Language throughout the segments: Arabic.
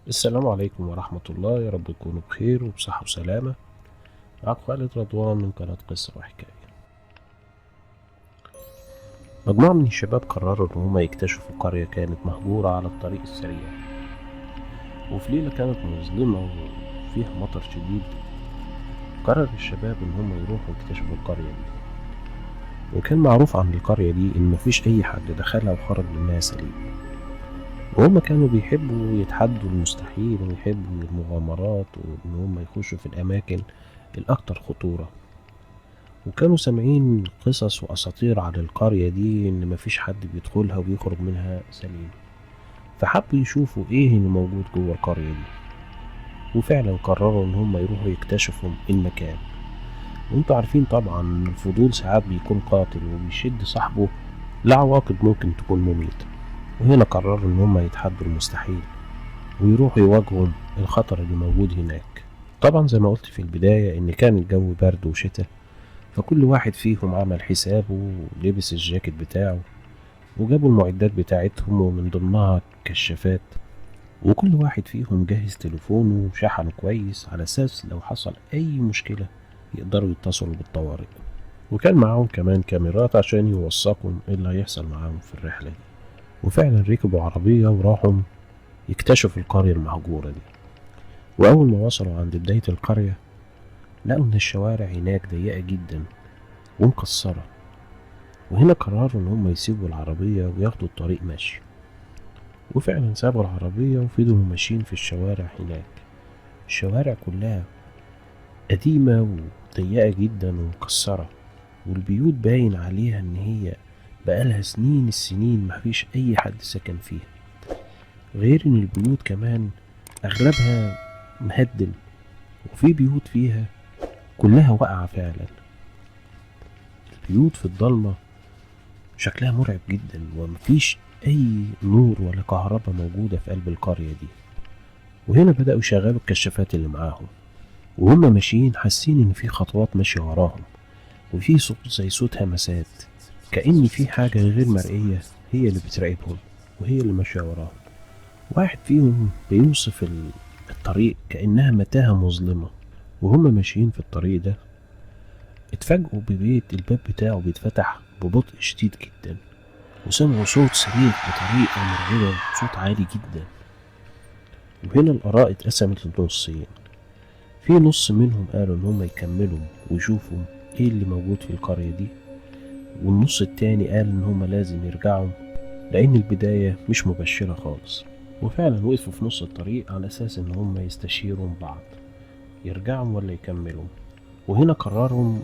السلام عليكم ورحمة الله، يا رب تكونوا بخير وبصحة وسلامة. معاكم خالد رضوان من قناة قصة وحكاية. مجموعة من الشباب قرروا إن هما يكتشفوا قرية كانت مهجورة على الطريق السريع، وفي ليلة كانت مظلمة وفيها مطر شديد. قرر الشباب إن هما يروحوا يكتشفوا القرية دي، وكان معروف عن القرية دي إن مفيش أي حد دخلها وخرج منها سليم، وهما كانوا بيحبوا يتحدوا المستحيل ويحبوا المغامرات وإن هما يخشوا في الأماكن الأكثر خطورة. وكانوا سامعين قصص وأساطير عن القرية دي إن مفيش حد بيدخلها وبيخرج منها سليم، فحبوا يشوفوا إيه اللي موجود جوه القرية دي. وفعلا قرروا إن هم يروحوا يكتشفوا المكان. وانتوا عارفين طبعا إن الفضول ساعات بيكون قاتل وبيشد صاحبه لعواقب ممكن تكون مميتة. وهنا قرروا إن هم يتحدوا المستحيل ويروحوا يواجهوا الخطر اللي موجود هناك. طبعا زي ما قلت في البداية إن كان الجو برد وشتاء، فكل واحد فيهم عمل حسابه ولبس الجاكيت بتاعه وجابوا المعدات بتاعتهم ومن ضمنها كشافات، وكل واحد فيهم جهز تليفونه وشحنه كويس على أساس لو حصل أي مشكلة يقدروا يتصلوا بالطوارئ. وكان معاهم كمان كاميرات عشان يوثقوا ايه اللي هيحصل معاهم في الرحلة دي. وفعلا ركبوا عربية وراحوا يكتشفوا القرية المهجورة دي. وأول ما وصلوا عند بداية القرية لقوا إن الشوارع هناك ضيقة جدا ومكسرة. وهنا قرروا إن هم يسيبوا العربية وياخدوا الطريق مشي. وفعلا سابوا العربية وفضلوا ماشيين في الشوارع هناك. الشوارع كلها قديمة وضيقة جدا ومكسرة، والبيوت باين عليها إن هي بقالها سنين السنين مفيش أي حد سكن فيها، غير إن البيوت كمان أغلبها مهدم، وفي بيوت فيها كلها واقعة فعلا. البيوت في الضلمة شكلها مرعب جدا، ومفيش أي نور ولا كهرباء موجودة في قلب القرية دي. وهنا بدأوا يشغلوا الكشافات اللي معاهم، وهم ماشيين حاسين إن في خطوات ماشية وراهم، وفي صوت زي صوت همسات، كأن في حاجة غير مرئية هي اللي بتراقبهم وهي اللي ماشية وراهم. واحد فيهم بيوصف الطريق كأنها متاهة مظلمة. وهم ماشيين في الطريق ده اتفاجئوا ببيت الباب بتاعه بيتفتح ببطء شديد جدا، وسمعوا صوت صريخ بطريقة مرعبة، صوت عالي جدا. وهنا الآراء اتقسمت لنصين. في نص منهم قالوا إن هم يكملوا ويشوفوا إيه اللي موجود في القرية دي، والنص التاني قال إن هم لازم يرجعوا لأن البداية مش مبشرة خالص. وفعلا وقفوا في نص الطريق على أساس إن هم يستشيروا بعض يرجعوا ولا يكملوا. وهنا قرروا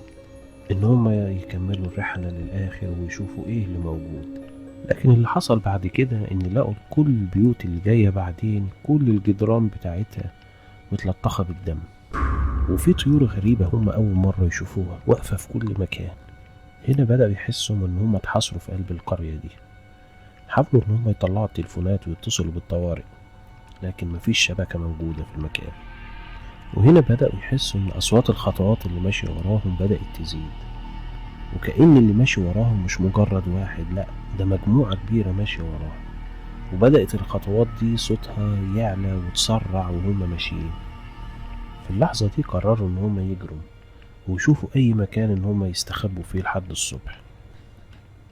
إن هم يكملوا الرحلة للآخر ويشوفوا إيه اللي موجود. لكن اللي حصل بعد كده إن لقوا كل البيوت اللي جاية بعدين كل الجدران بتاعتها متلطخة بالدم، وفي طيور غريبة هم أول مرة يشوفوها واقفة في كل مكان. هنا بدأوا يحسوا إن هم اتحصروا في قلب القرية دي. حاولوا إن هم يطلعوا التليفونات ويتصلوا بالطوارئ، لكن مفيش شبكة موجودة في المكان. وهنا بدأوا يحسوا إن أصوات الخطوات اللي ماشية وراهم بدأت تزيد، وكأن اللي ماشي وراهم مش مجرد واحد، لأ ده مجموعة كبيرة ماشية وراهم. وبدأت الخطوات دي صوتها يعلى وتسرع وهم ماشيين. في اللحظة دي قرروا إن هم يجروا ويشوفوا أي مكان إن هم يستخبوا فيه لحد الصبح.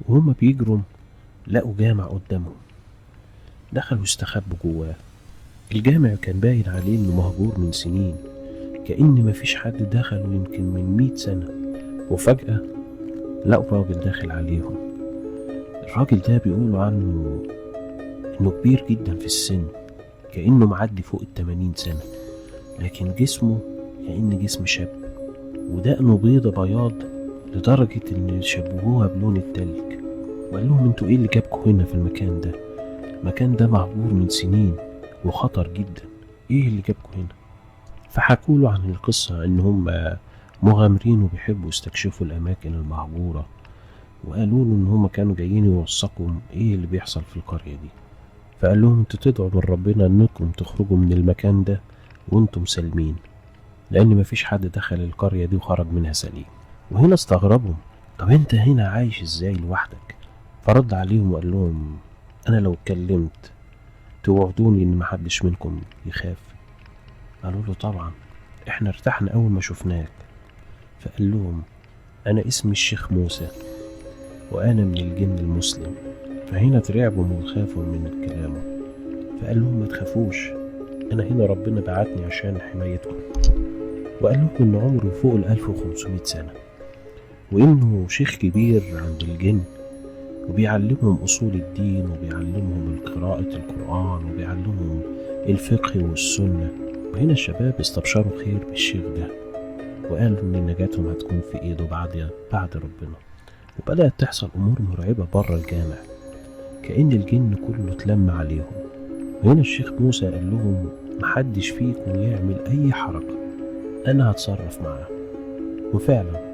وهم بيجروا لقوا جامع قدامهم، دخلوا يستخبوا جواه. الجامع كان باين عليه إنه مهجور من سنين، كأن مفيش حد دخله يمكن من 100 سنة. وفجأة لقوا راجل داخل عليهم. الراجل ده بيقولوا عنه إنه كبير جدا في السن، كأنه معدي فوق 80 سنة، لكن جسمه كأن جسم شاب، ودقنه بيضة بياض لدرجة إن شبهوها بلون التلج. وقال لهم انتوا ايه اللي جابكوا هنا في المكان ده؟ المكان ده مهجور من سنين وخطر جدا، ايه اللي جابكوا هنا؟ فحكوا له عن القصة ان هم مغامرين وبيحبوا يستكشفوا الاماكن المهجورة، وقالوا له ان هم كانوا جايين يوثقوا ايه اللي بيحصل في القرية دي. فقال لهم انتوا تدعوا من ربنا انكم تخرجوا من المكان ده وانتم سالمين، لان مفيش حد دخل القرية دي وخرج منها سليم. وهنا استغربوا، طب انت هنا عايش ازاي لوحدك؟ فرد عليهم وقال لهم انا لو اتكلمت توعدوني ان محدش منكم يخاف؟ قالوا له طبعا، احنا ارتحنا اول ما شفناك. فقال لهم انا اسمي الشيخ موسى، وانا من الجن المسلم. فهنا ترعبوا وخافوا من كلامه، فقال لهم ما تخافوش، انا هنا ربنا بعتني عشان حمايتكم. وقال لهم ان عمره فوق 1500 سنة، وانه شيخ كبير عند الجن، وبيعلمهم اصول الدين، وبيعلمهم قراءة القرآن، وبيعلمهم الفقه والسنة. وهنا الشباب استبشروا خير بالشيخ ده، وقالوا ان نجاتهم هتكون في ايده بعد ربنا. وبدأت تحصل امور مرعبة بره الجامع، كأن الجن كله اتلم عليهم. وهنا الشيخ موسى قال لهم محدش فيكم يعمل اي حركة، انا هتصرف معاه. وفعلا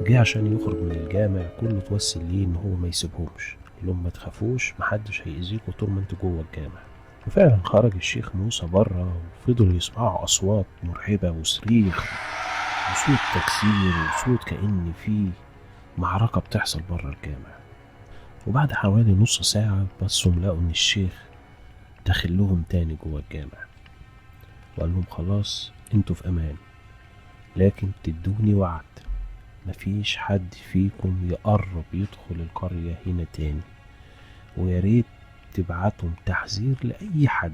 جه عشان يخرج من الجامع، كله توسل ليه ان هو ما يسيبهمش، قال لهم ما تخافوش، محدش هيأذيكم طول ما انتوا جوه الجامع. وفعلا خرج الشيخ موسى بره، وفضلوا يسمعوا اصوات مرعبة وصريخ وصوت تكسير وصوت كأن في معركة بتحصل بره الجامع. وبعد حوالي نص ساعة بصوا لقوا ان الشيخ دخلهم تاني جوه الجامع، وقال لهم خلاص انتوا في امان، لكن تدوني وعد، مفيش حد فيكم يقرب يدخل القرية هنا تاني، وياريت تبعتهم تحذير لأي حد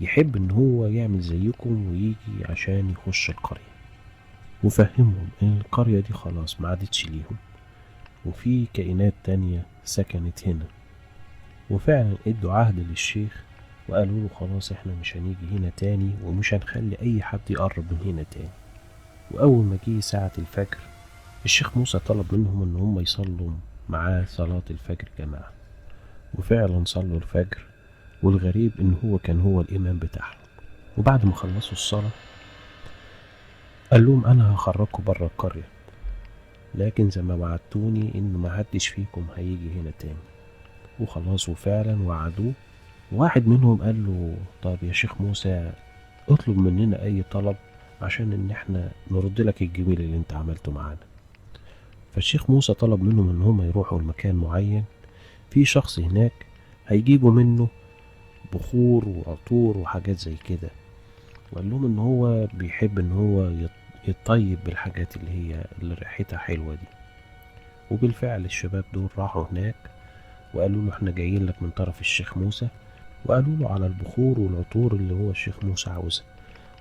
يحب ان هو يعمل زيكم ويجي عشان يخش القرية. وفهمهم ان القرية دي خلاص ما عادتش ليهم، وفي كائنات تانية سكنت هنا. وفعلا ادوا عهد للشيخ، وقالوا له خلاص احنا مش هنيجي هنا تاني، ومش هنخلي اي حد يقرب من هنا تاني. واول ما جه ساعة الفجر، الشيخ موسى طلب منهم ان هم يصلوا معاه صلاة الفجر جماعة. وفعلا صلوا الفجر، والغريب ان هو كان هو الامام بتاعهم. وبعد ما خلصوا الصلاة قال لهم انا هخرجكم بره القرية، لكن زي ما وعدتوني ان ما حدش فيكم هيجي هنا تاني. وخلاص وفعلا وعدوه. واحد منهم قال له طب يا شيخ موسى اطلب مننا اي طلب عشان ان احنا نرد لك الجميل اللي انت عملته معانا. فالشيخ موسى طلب منهم ان هم يروحوا لمكان معين، في شخص هناك هيجيبوا منه بخور وعطور وحاجات زي كده، وقال لهم ان هو بيحب ان هو يطيب بالحاجات اللي ريحتها حلوة دي. وبالفعل الشباب دول راحوا هناك وقالوا له احنا جايين لك من طرف الشيخ موسى، وقالوا له على البخور والعطور اللي هو الشيخ موسى عاوزها.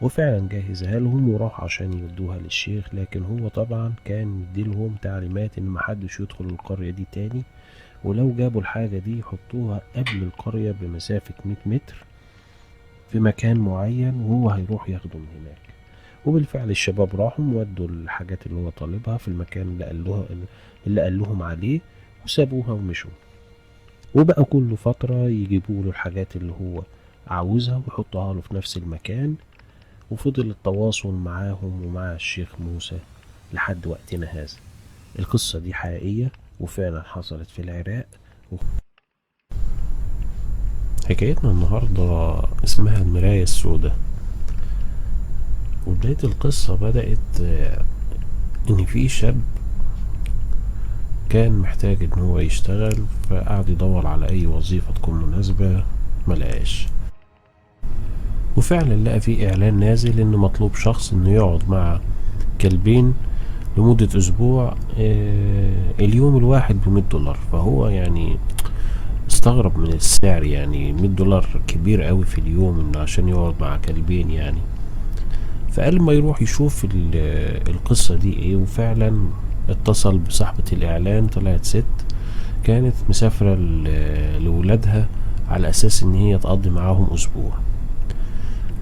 وفعلا جهزها لهم وراح عشان يودوها للشيخ، لكن هو طبعا كان مديلهم تعليمات ان محدش يدخل القرية دي تاني، ولو جابوا الحاجة دي يحطوها قبل القرية بمسافة 100 متر في مكان معين، وهو هيروح ياخده من هناك. وبالفعل الشباب راحوا ودوا الحاجات اللي هو طالبها في المكان اللي قال لهم عليه، وسابوها ومشوا. وبقى كل فترة يجيبوا له الحاجات اللي هو عاوزها ويحطوها له في نفس المكان. وفضل التواصل معاهم ومع الشيخ موسى لحد وقتنا هذا. القصة دي حقيقية وفعلا حصلت في العراق. حكايتنا النهاردة اسمها المراية السوداء. وبداية القصة بدأت ان في شاب كان محتاج ان هو يشتغل، فقعد يدور على اي وظيفة تكون مناسبة ملقاش. وفعلا لقى في اعلان نازل ان مطلوب شخص انه يقعد مع كلبين لمدة اسبوع، اليوم الواحد ب$100. فهو يعني استغرب من السعر، يعني $100 كبير قوي في اليوم انه عشان يقعد مع كلبين يعني. فقال ما يروح يشوف القصة دي ايه. وفعلا اتصل بصاحبة الاعلان، طلعت ست كانت مسافرة لولادها على اساس ان هي تقضي معاهم اسبوع.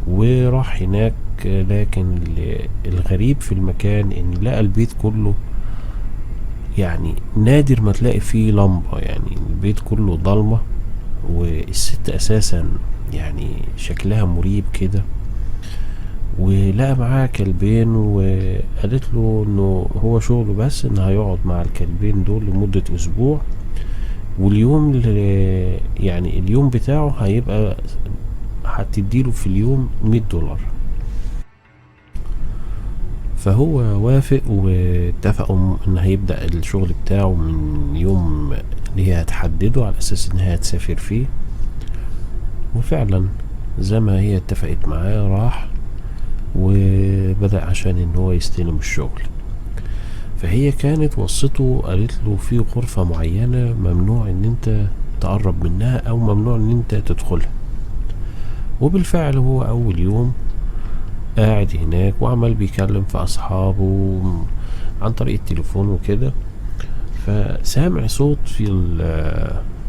وراح هناك، لكن الغريب في المكان ان لقى البيت كله يعني نادر ما تلاقي فيه لمبة، يعني البيت كله ضلمة. والست اساسا يعني شكلها مريب كده، ولقى معاه كلبين، وقالت له انه هو شغله بس ان هيقعد مع الكلبين دول لمدة اسبوع، واليوم يعني اليوم بتاعه هيبقى هتديله في اليوم $100. فهو وافق واتفقوا ان هيبدأ الشغل بتاعه من يوم اللي هي هتحدده على اساس ان هي هتسافر فيه. وفعلا زي ما هي اتفقت معاه راح وبدأ عشان ان هو يستلم الشغل. فهي كانت وصته، قالت له في غرفة معينة ممنوع ان انت تقرب منها او ممنوع ان انت تدخلها. وبالفعل هو اول يوم قاعد هناك وعمال بيكلم في اصحابه عن طريق التليفون وكده. فسامع صوت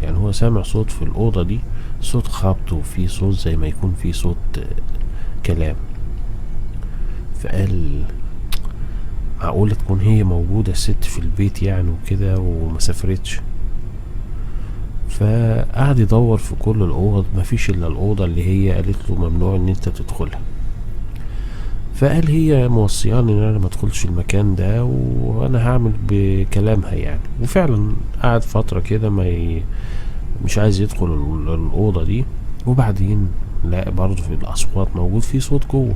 يعني هو سامع صوت في الأوضة دي، صوت خبط وفي صوت زي ما يكون في صوت كلام. فقال معقولة تكون هي موجودة الست في البيت يعني وكده وما سافرتش. فقعد يدور في كل الأوض، مفيش إلا الأوضة اللي هي قالت له ممنوع إن أنت تدخلها. فقال هي موصياني إن أنا ما أدخلش المكان ده وأنا هعمل بكلامها يعني. وفعلا قعد فترة كده مش عايز يدخل الأوضة دي. وبعدين لا برضه في الأصوات موجود في صوت جوه.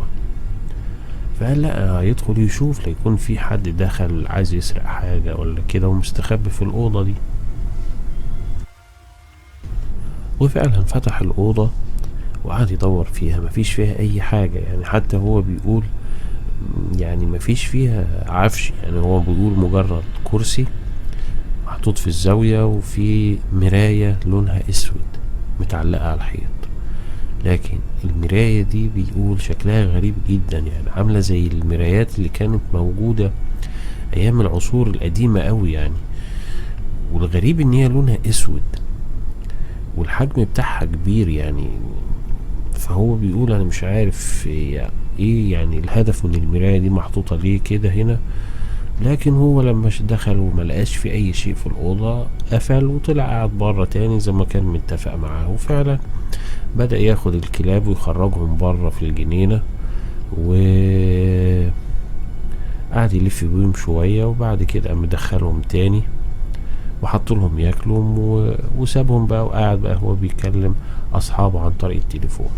فقال لا هيدخل يشوف ليكون في حد دخل عايز يسرق حاجة ولا كده ومستخبي في الأوضة دي. وفعلا فتح الأوضة وقعد يدور فيها، مفيش فيها أي حاجة يعني. حتى هو بيقول يعني مفيش فيها عفش، يعني هو بيقول مجرد كرسي محطوط في الزاوية وفي مراية لونها اسود متعلقة على الحيط. لكن المراية دي بيقول شكلها غريب جدا، يعني عاملة زي المرايات اللي كانت موجودة ايام العصور القديمة قوي يعني. والغريب ان هي لونها اسود والحجم بتاعها كبير يعني. فهو بيقول انا مش عارف ايه يعني الهدف من المراية دي محطوطة ليه كده هنا. لكن هو لما دخل وملقاش في اي شيء في الأوضة قفل وطلع قاعد بره تاني زي ما كان متفق معاه. وفعلا بدأ ياخد الكلاب ويخرجهم بره في الجنينة، وقعد يلف بيهم شوية وبعد كده قام مدخلهم تاني وحط لهم ياكلهم وسابهم بقى وقاعد بقى هو بيكلم أصحابه عن طريق التليفون.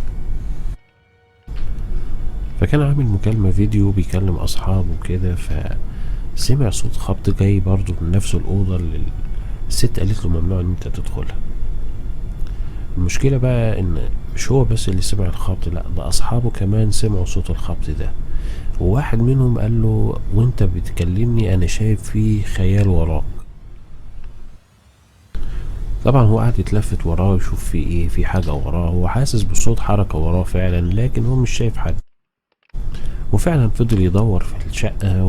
فكان عامل مكالمة فيديو بيكلم أصحابه كده، فسمع صوت خبط جاي برضه من نفس الأوضة اللي الست قالت له ممنوع إن أنت تدخلها. المشكلة بقى إن مش هو بس اللي سمع الخبط، لأ ده أصحابه كمان سمعوا صوت الخبط ده. وواحد منهم قال له وانت بتكلمني انا شايف في خيال وراك. طبعا هو قاعد يتلفت وراه يشوف في ايه، في حاجة وراه، هو حاسس بصوت حركة وراه فعلا لكن هو مش شايف حاجة. وفعلا فضل يدور في الشقة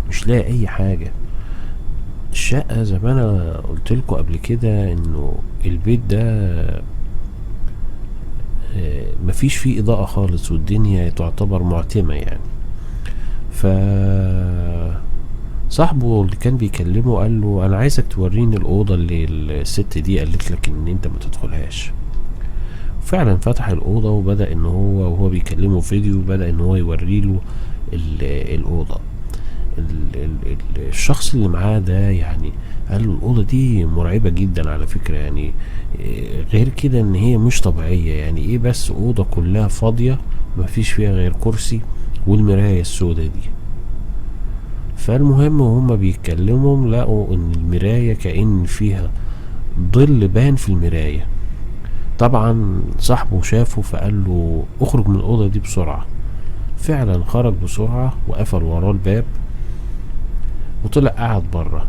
ومش لاقي اي حاجة. الشقة زي ما انا قلت لكم قبل كده انه البيت ده مفيش فيه اضاءة خالص والدنيا تعتبر معتمة يعني. ف صاحبه اللي كان بيكلمه قال له انا عايزك توريني الاوضه اللي الست دي قالت لك ان انت ما تدخلهاش. فعلا فتح الاوضه وبدا ان هو وهو بيكلمه فيديو بدا ان هو يوري له الاوضه. الشخص اللي معاه ده يعني قال له الاوضه دي مرعبه جدا على فكره يعني. غير كده ان هي مش طبيعيه يعني. ايه بس اوضه كلها فاضيه مفيش فيها غير كرسي والمرايه السوداء دي. فالمهم وهما بيتكلموا لقوا ان المراية كأن فيها ظل بان في المراية. طبعا صاحبه شافه فقال له اخرج من الأوضة دي بسرعة. فعلا خرج بسرعة وقفل وراه الباب وطلع قاعد بره.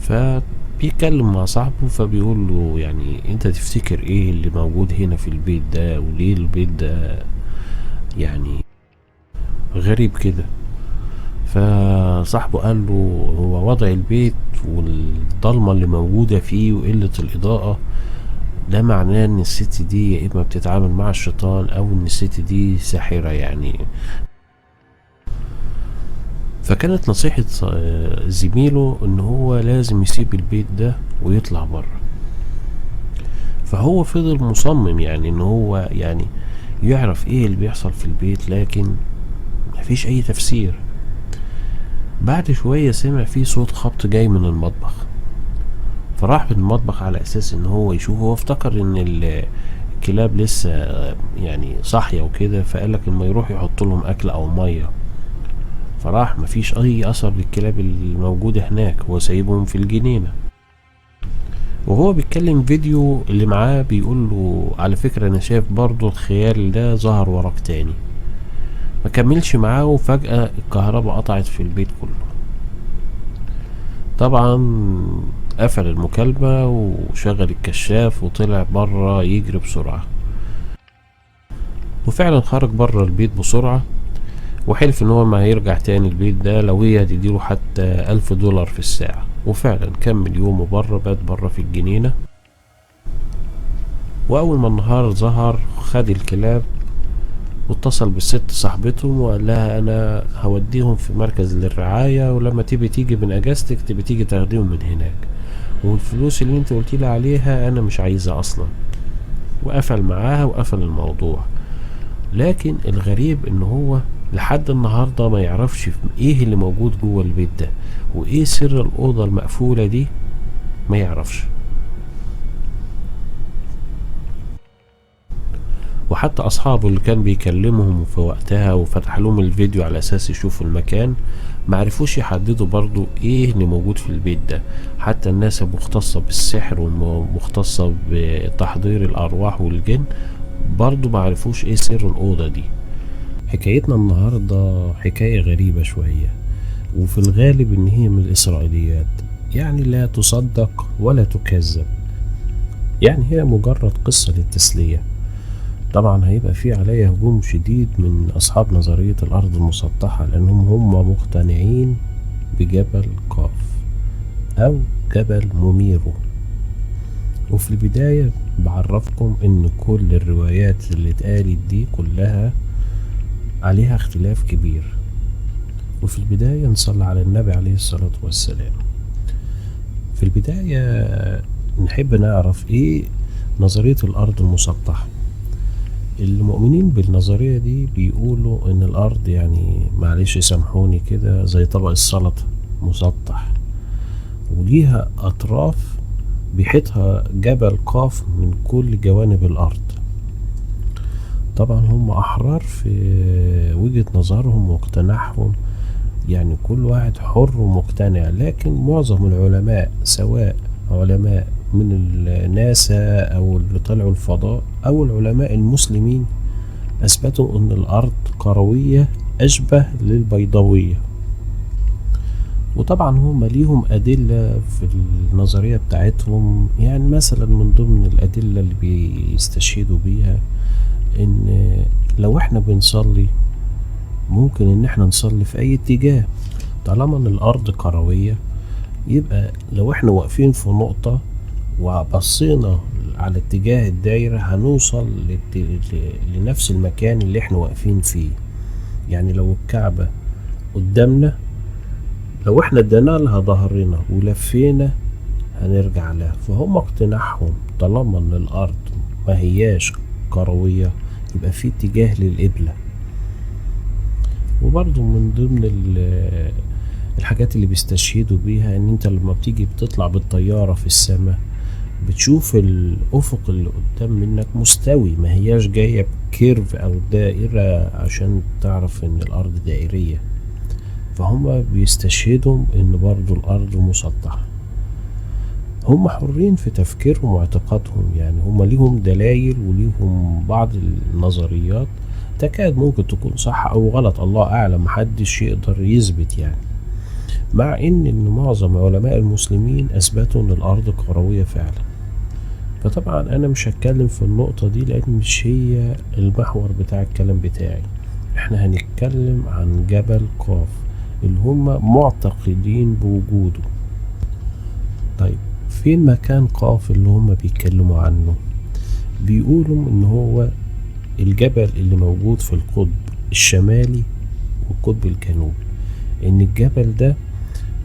فبيتكلم مع صاحبه فبيقول له يعني انت تفتكر ايه اللي موجود هنا في البيت ده وليه البيت ده يعني غريب كده. فصاحبه قال له هو وضع البيت والضلمة اللي موجودة فيه وقلة الإضاءة ده معناه ان الست دي يا اما بتتعامل مع الشيطان او ان الست دي ساحرة يعني. فكانت نصيحة زميله ان هو لازم يسيب البيت ده ويطلع بره. فهو فضل مصمم يعني ان هو يعني يعرف ايه اللي بيحصل في البيت لكن مفيش اي تفسير. بعد شوية سمع فيه صوت خبط جاي من المطبخ، فراح من المطبخ على اساس ان هو يشوف. هو افتكر ان الكلاب لسه يعني صاحية وكده، فقال لك اما يروح يحط لهم اكل او مية. فراح مفيش اي اثر للكلاب الموجودة هناك، هو سايبهم في الجنينة. وهو بيتكلم فيديو اللي معاه بيقول له على فكرة انا شايف برضو الخيال ده ظهر وراك تاني. ما كملش معاه وفجأة الكهرباء قطعت في البيت كله. طبعا قفل المكالمة وشغل الكشاف وطلع برا يجري بسرعة، وفعلا خرج برا البيت بسرعة، وحلف ان هو ما هيرجع تاني البيت ده لو هي هتديله حتى $1000 في الساعة. وفعلا كمل يومه برا، بات برا في الجنينة. واول ما النهار ظهر خد الكلاب واتصل بالست صاحبتهم وقال لها انا هوديهم في مركز للرعاية، ولما تيجي من اجازتك تيجي تاخديهم من هناك، والفلوس اللي انت قلتي لي عليها انا مش عايزها اصلا. وقفل معاها وقفل الموضوع. لكن الغريب ان هو لحد النهاردة ما يعرفش ايه اللي موجود جوه البيت ده، وايه سر الاوضة المقفولة دي، ما يعرفش. وحتى اصحابه اللي كان بيكلمهم في وقتها وفتح لهم الفيديو على اساس يشوفوا المكان، معرفوش يحددوا برضو ايه اللي موجود في البيت ده. حتى الناس المختصة بالسحر والمختصة بتحضير الارواح والجن برضو معرفوش ايه سر الاوضة دي. حكايتنا النهاردة حكاية غريبة شوية، وفي الغالب ان هي من الاسرائيليات، يعني لا تصدق ولا تكذب، يعني هي مجرد قصة للتسلية. طبعا هيبقى في عليها هجوم شديد من أصحاب نظرية الأرض المسطحة، لأنهم هم مقتنعين بجبل قاف أو جبل موميرو. وفي البداية بعرفكم إن كل الروايات اللي اتقالت دي كلها عليها اختلاف كبير. وفي البداية نصلي على النبي عليه الصلاة والسلام. في البداية نحب نعرف إيه نظرية الأرض المسطحة. المؤمنين بالنظرية دي بيقولوا ان الارض، يعني معلش سامحوني كده، زي طبق السلطة مسطح، وليها اطراف بيحيطها جبل قاف من كل جوانب الارض. طبعا هم احرار في وجهة نظرهم واقتناعهم، يعني كل واحد حر ومقتنع، لكن معظم العلماء سواء علماء من الناسا او اللي طلعوا الفضاء او العلماء المسلمين اثبتوا ان الارض كروية اشبه للبيضاوية. وطبعا هم ليهم ادلة في النظرية بتاعتهم، يعني مثلا من ضمن الادلة اللي بيستشهدوا بيها ان لو احنا بنصلي ممكن ان احنا نصلي في اي اتجاه طالما ان الارض كروية. يبقى لو احنا واقفين في نقطة وبصينا على اتجاه الدايرة هنوصل لنفس المكان اللي احنا واقفين فيه. يعني لو الكعبة قدامنا، لو احنا ادينا لها ظهرنا ولفينا هنرجع لها. فهم اقتناعهم طالما ان الارض ما هياش كروية يبقى في اتجاه للقبلة. وبرضو من ضمن الحاجات اللي بيستشهدوا بيها ان انت لما بتيجي بتطلع بالطيارة في السماء بتشوف الافق اللي قدام منك مستوي، ما هياش جاية بكيرف او دائرة عشان تعرف ان الارض دائرية. فهم بيستشهدوا ان برضو الارض مسطحة. هم حرين في تفكيرهم واعتقادهم، يعني هم ليهم دلائل وليهم بعض النظريات تكاد ممكن تكون صح او غلط، الله اعلم، محدش يقدر يثبت يعني. مع ان معظم علماء المسلمين اثبتوا ان الارض كروية فعلا. فطبعا انا مش هتكلم في النقطة دي لان مش هي المحور بتاع الكلام بتاعي. احنا هنتكلم عن جبل قاف اللي هم معتقدين بوجوده. طيب فين مكان قاف اللي هم بيتكلموا عنه؟ بيقولوا ان هو الجبل اللي موجود في القطب الشمالي والقطب الجنوبي، ان الجبل ده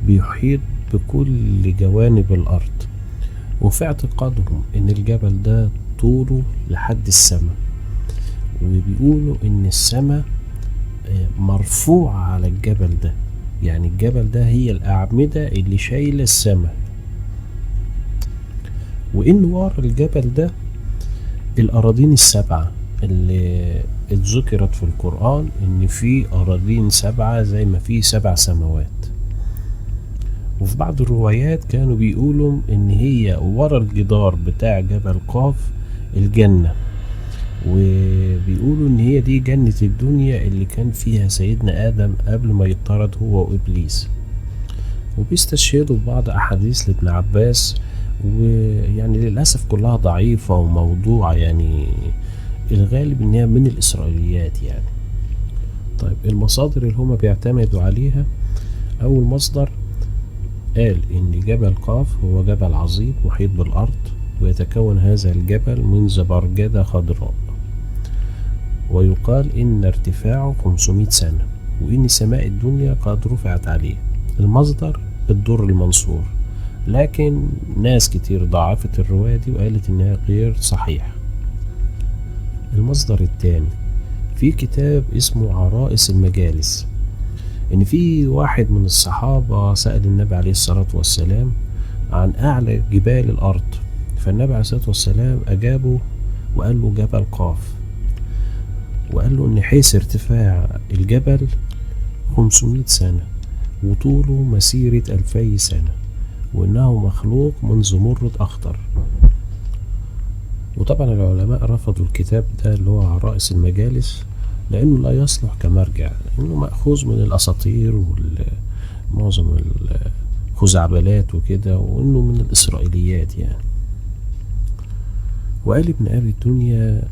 بيحيط بكل جوانب الارض. وفي اعتقادهم ان الجبل ده طوله لحد السماء، وبيقولوا ان السماء مرفوعة على الجبل ده، يعني الجبل ده هي الأعمدة اللي شايلة السماء. وإن ورا الجبل ده الأراضين السبعة اللي اتذكرت في القرآن، إن في أراضين سبعة زي ما في 7 سماوات. وفي بعض الروايات كانوا بيقولوا ان هي ورا الجدار بتاع جبل قاف الجنة، وبيقولوا ان هي دي جنة الدنيا اللي كان فيها سيدنا آدم قبل ما يطرد هو وإبليس. وبيستشهدوا ببعض أحاديث لابن عباس، ويعني للأسف كلها ضعيفة وموضوعة، يعني الغالب ان هي من الإسرائيليات يعني. طيب المصادر اللي هما بيعتمدوا عليها، أول مصدر قال إن جبل قاف هو جبل عظيم محيط بالأرض، ويتكون هذا الجبل من زبرجدة خضراء، ويقال إن ارتفاعه 500 سنة، وإن سماء الدنيا قد رفعت عليه. المصدر الدر المنصور، لكن ناس كتير ضعفت الرواية دي وقالت إنها غير صحيح. المصدر الثاني في كتاب اسمه عرائس المجالس، إن في واحد من الصحابة سأل النبي عليه الصلاة والسلام عن أعلى جبال الأرض، فالنبي عليه الصلاة والسلام أجابه وقال له جبل قاف، وقال له إن حيث ارتفاع الجبل 500 سنة وطوله مسيرة 2000 سنة، وإنه مخلوق من زمرد أخضر. وطبعا العلماء رفضوا الكتاب ده اللي هو عرائس المجالس، لأنه لا يصلح كمرجع، لأنه مأخوذ من الأساطير ومعظم الخزعبلات وكده، وإنه من الإسرائيليات يعني. وقال ابن أبي الدنيا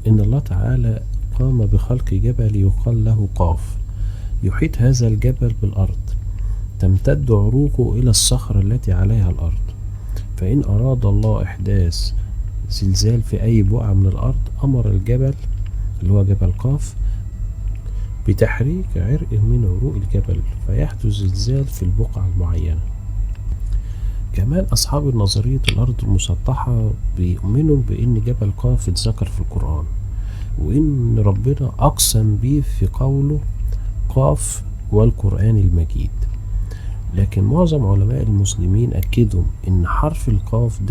إن الله تعالى قام بخلق جبل يقال له قاف، يحيط هذا الجبل بالأرض، تمتد عروقه إلى الصخرة التي عليها الأرض، فإن أراد الله إحداث زلزال في أي بقعة من الأرض أمر الجبل اللي هو جبل قاف بتحريك عرق من عروق الجبل فيحدث زلزال في البقعة المعينة. كمان أصحاب نظرية الأرض المسطحة بيؤمنوا بأن جبل قاف اتذكر في القرآن، وإن ربنا أقسم به في قوله قاف والقرآن المجيد. لكن معظم علماء المسلمين أكدوا إن حرف القاف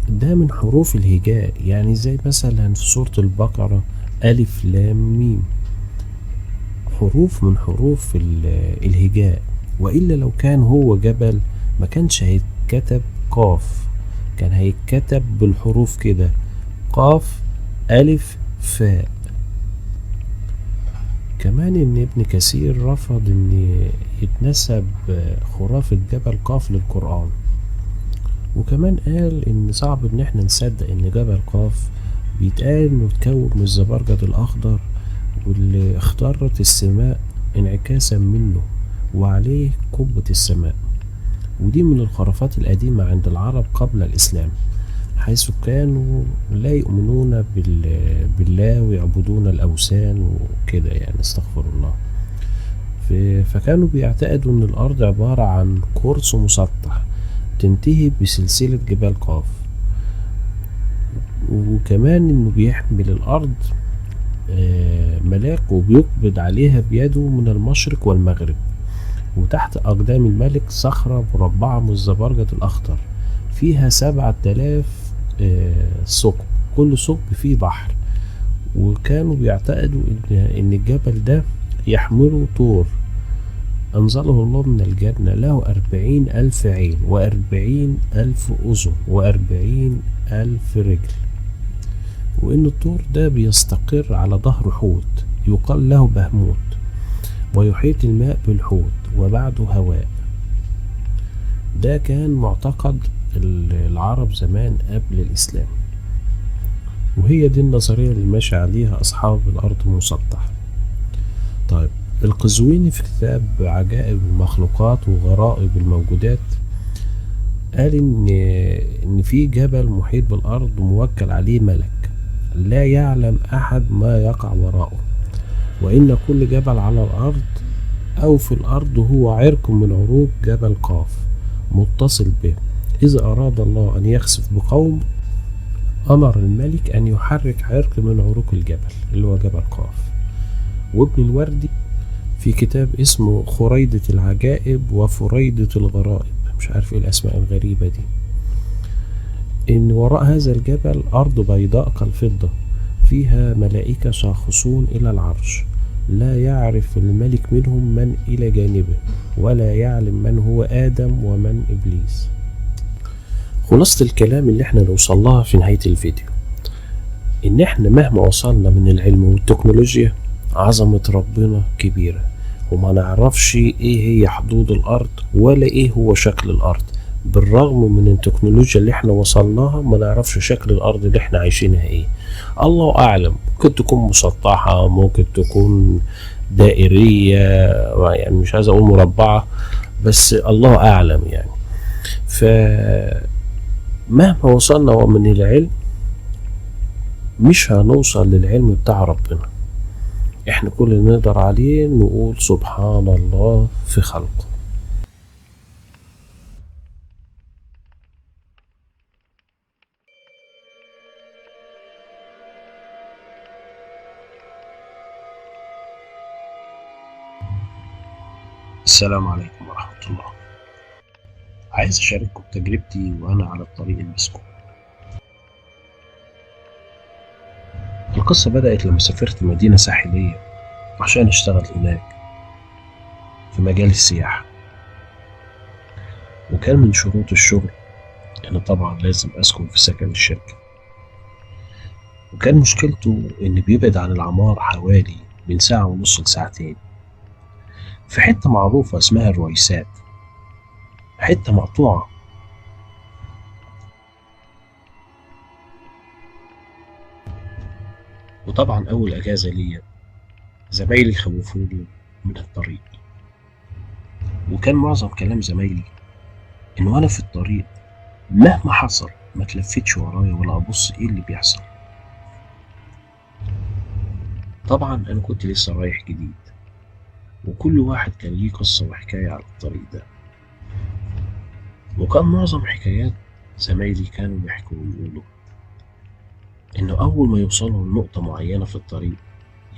ده من حروف الهجاء، يعني زي مثلا في سورة البقرة ألف لام ميم، حروف من حروف الهجاء، وإلا لو كان هو جبل ما كانش هيتكتب قاف، كان هيتكتب بالحروف كده قاف ألف فاء. كمان إن ابن كثير رفض إن يتنسب خرافة جبل قاف للقرآن، وكمان قال إن صعب إن احنا نصدق إن جبل قاف بيتقال إنه اتكون من الزبرجد الأخضر واللي اختارت السماء انعكاسا منه وعليه قبة السماء. ودي من الخرافات القديمة عند العرب قبل الإسلام، حيث كانوا لا يؤمنون بالله ويعبدون الأوثان وكده، يعني استغفر الله. فكانوا بيعتقدوا إن الأرض عبارة عن قرص مسطح تنتهي بسلسلة جبال قاف، وكمان إنه بيحمل الأرض ملاك وبيقبض عليها بيده من المشرق والمغرب، وتحت أقدام الملك صخرة مربعة من الزبرجد الأخضر فيها 7000 ثقب، كل ثقب فيه بحر. وكانوا بيعتقدوا إن الجبل ده يحمله طور أنزله الله من الجنة، له 40,000 عين و40,000 أذن و40,000 رجل، وإن الطور ده بيستقر على ظهر حوت يقال له بهموت، ويحيط الماء بالحوت وبعده هواء. ده كان معتقد العرب زمان قبل الإسلام، وهي دي النظرية اللي ماشي عليها أصحاب الأرض المسطحة. طيب القزويني في كتاب عجائب المخلوقات وغرائب الموجودات قال إن في جبل محيط بالأرض موكل عليه ملك لا يعلم أحد ما يقع وراءه، وإن كل جبل على الأرض أو في الأرض هو عرق من عروق جبل قاف متصل به. إذا أراد الله أن يخسف بقوم أمر الملك أن يحرك عرق من عروق الجبل اللي هو جبل قاف. وابن الوردي في كتاب اسمه خريدة العجائب وفريدة الغرائب، مش عارف ايه الأسماء الغريبة دي، إن وراء هذا الجبل أرض بيضاء كالفضة فيها ملائكة شاخصون إلى العرش، لا يعرف الملك منهم من إلى جانبه، ولا يعلم من هو آدم ومن إبليس. خلاصة الكلام اللي احنا نوصل لها في نهاية الفيديو إن احنا مهما وصلنا من العلم والتكنولوجيا، عظمة ربنا كبيرة، وما نعرفش ايه هي حدود الأرض ولا ايه هو شكل الأرض. بالرغم من التكنولوجيا اللي احنا وصلناها، ما نعرفش شكل الأرض اللي احنا عايشينها ايه. الله أعلم، ممكن تكون مسطحة، ممكن تكون دائرية، يعني مش عايز أقول مربعة، بس الله أعلم يعني. فمهما وصلنا من العلم، مش هنوصل للعلم بتاع ربنا. احنا كل اللي نقدر عليه نقول سبحان الله في خلقه. السلام عليكم ورحمة الله. عايز أشارككم تجربتي وأنا على الطريق المسكون. القصة بدأت لما سافرت مدينة ساحلية عشان أشتغل هناك في مجال السياحة، وكان من شروط الشغل إن طبعا لازم أسكن في سكن الشركة. وكان مشكلته إن بيبعد عن العمار حوالي من ساعة ونص لساعتين، في حتة معروفة اسمها الرويسات، حتة مقطوعة. وطبعا أول أجازة ليا زمايلي خوفوني من الطريق، وكان معظم كلام زمايلي إن وأنا في الطريق مهما حصل ما تلفتش ورايا ولا أبص إيه اللي بيحصل. طبعا أنا كنت لسه رايح جديد، وكل واحد كان ليه قصة وحكاية على الطريق ده. وكان معظم حكايات زمايلي كانوا بيحكوا ويقولوا إنه أول ما يوصلوا لنقطة معينة في الطريق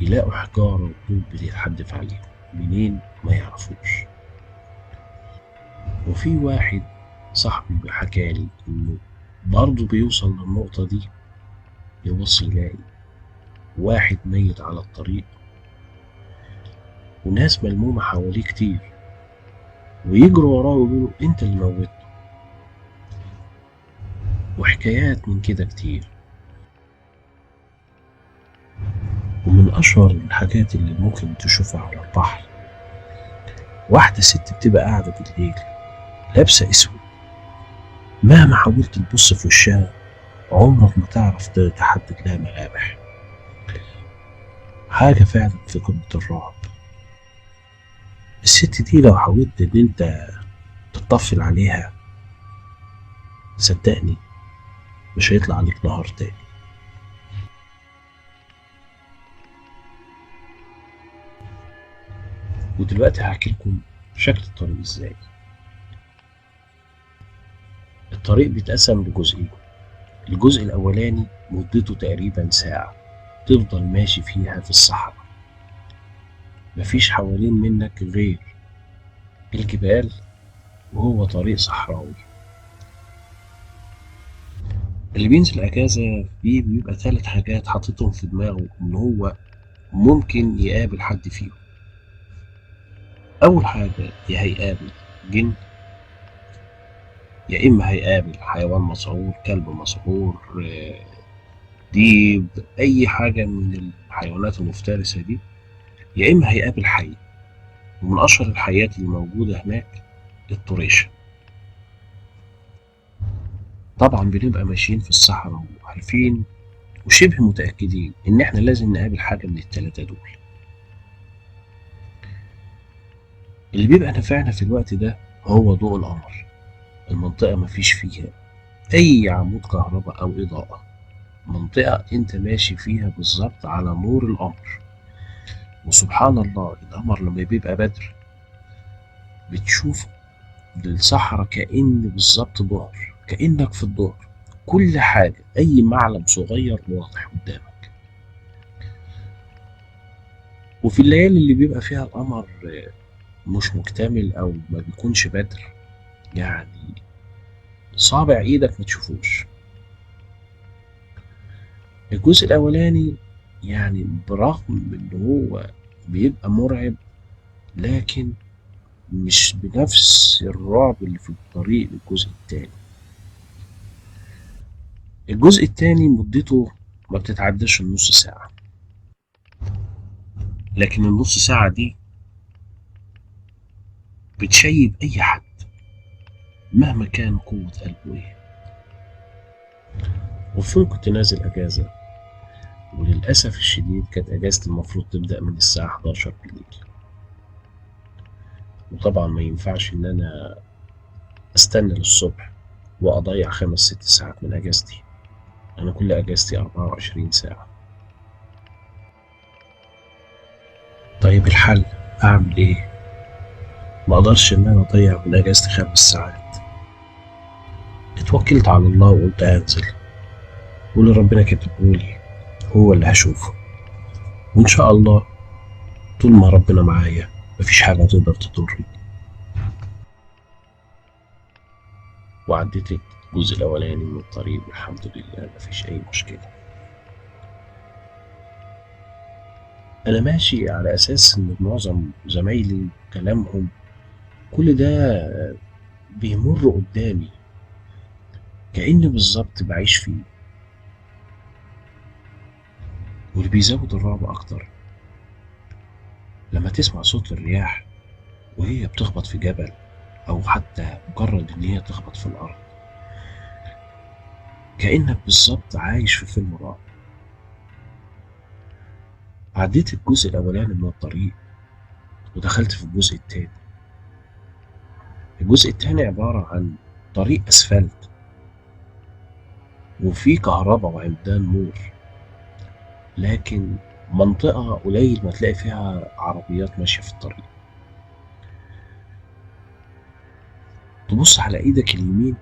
يلاقوا حجارة وطوب بتتحدف عليهم منين ما يعرفوش. وفي واحد صاحبي حكالي إنه برضه بيوصل للنقطة دي يبص يلاقي واحد ميت على الطريق، وناس ملمومة حواليه كتير، ويجروا وراه ويقولوا انت اللي موته. وحكايات من كده كتير. ومن أشهر الحاجات اللي ممكن تشوفها على البحر، واحدة ست بتبقى قاعدة بالليل لابسة أسود، مهما حاولت تبص في وشها عمرك ما تعرف تحدد لها ملامح. حاجة فعلا في قمة الرعب. الست دي لو حاولت إن أنت تطفل عليها، صدقني مش هيطلع عليك نهار تاني. ودلوقتي هحكي لكم شكل الطريق ازاي. الطريق بيتقسم لجزئين. الجزء الأولاني مدته تقريبا ساعة، تفضل ماشي فيها في الصحراء، مفيش حوالين منك غير الجبال، وهو طريق صحراوي. اللي بينزل أجازة فيه بيبقى 3 حاجات حاططهم في دماغه إن هو ممكن يقابل حد فيهم. أول حاجة يا هيقابل جن، يا إما هيقابل حيوان مسعور، كلب مسعور، ديب، أي حاجة من الحيوانات المفترسة دي، يا إما هيقابل حي. ومن أشهر الحيات اللي موجودة هناك الطريشة. طبعا بنبقى ماشيين في الصحراء وعارفين وشبه متأكدين إن إحنا لازم نقابل حاجة من ال3 دول. اللي بيبقى نافعنا في الوقت ده هو ضوء القمر. المنطقة مفيش فيها أي عمود كهرباء أو إضاءة، منطقة أنت ماشي فيها بالظبط على نور القمر. وسبحان الله القمر لما بيبقى بدر بتشوف الصحراء كأن بالظبط ظهر، كأنك في الظهر. كل حاجة أي معلم صغير واضح قدامك. وفي الليالي اللي بيبقى فيها القمر مش مكتمل أو ما بيكونش بدر، يعني صابع إيدك ما تشوفوش. الجزء الأولاني يعني برغم إن هو بيبقى مرعب، لكن مش بنفس الرعب اللي في الطريق للجزء التاني. الجزء التاني مدته ما بتتعداش النص ساعة، لكن النص ساعة دي بتشيب أي حد مهما كان قوة قلبه ايه. وفين كنت نازل أجازة، وللأسف الشديد كانت أجازتي المفروض تبدأ من الساعة 11 بالليل، وطبعا ما ينفعش إن أنا أستنى للصبح وأضيع 5 6 ساعات من أجازتي. أنا كل أجازتي 24 ساعة. طيب الحل أعمل إيه؟ ما أقدرش إن أنا أضيع من أجازتي 5 ساعات. اتوكلت على الله وقلت أنزل، واللي ربنا كاتبهولي هو اللي هشوفه، وإن شاء الله طول ما ربنا معايا مفيش حاجة تقدر تضرني. وعديت الجزء الأولاني من الطريق والحمد لله مفيش أي مشكلة. أنا ماشي على أساس إن معظم زمايلي كلامهم كل ده بيمر قدامي، كأني بالظبط بعيش فيه. واللي بيزود الرعب أكتر لما تسمع صوت الرياح وهي بتخبط في جبل، أو حتى مجرد إن هي تخبط في الأرض، كأنك بالظبط عايش في فيلم رعب. عديت الجزء الأولاني من الطريق ودخلت في الجزء التاني. الجزء التاني عبارة عن طريق أسفلت وفيه كهرباء وعمدان نور، لكن منطقة قليل ما تلاقي فيها عربيات ماشية في الطريق. تبص على ايدك اليمين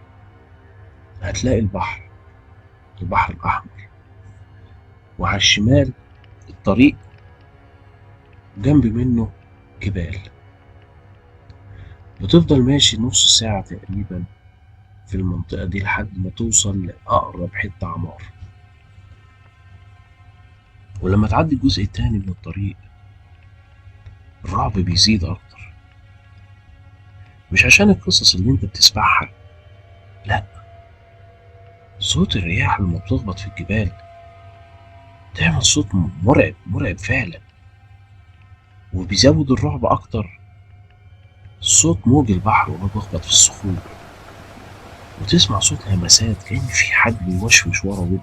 هتلاقي البحر، البحر الأحمر، وعلى الشمال الطريق جنب منه جبال. بتفضل ماشي نص ساعة تقريبا في المنطقة دي لحد ما توصل لأقرب حتة عمار. ولما تعدي الجزء التاني من الطريق الرعب بيزيد أكتر، مش عشان القصص اللي انت بتسمعها، لا، صوت الرياح لما بتخبط في الجبال تعمل صوت مرعب، مرعب فعلا. وبيزود الرعب أكتر صوت موج البحر وهو بيخبط في الصخور، وتسمع صوت همسات كأن في حد بيوشوش ورا ودنك.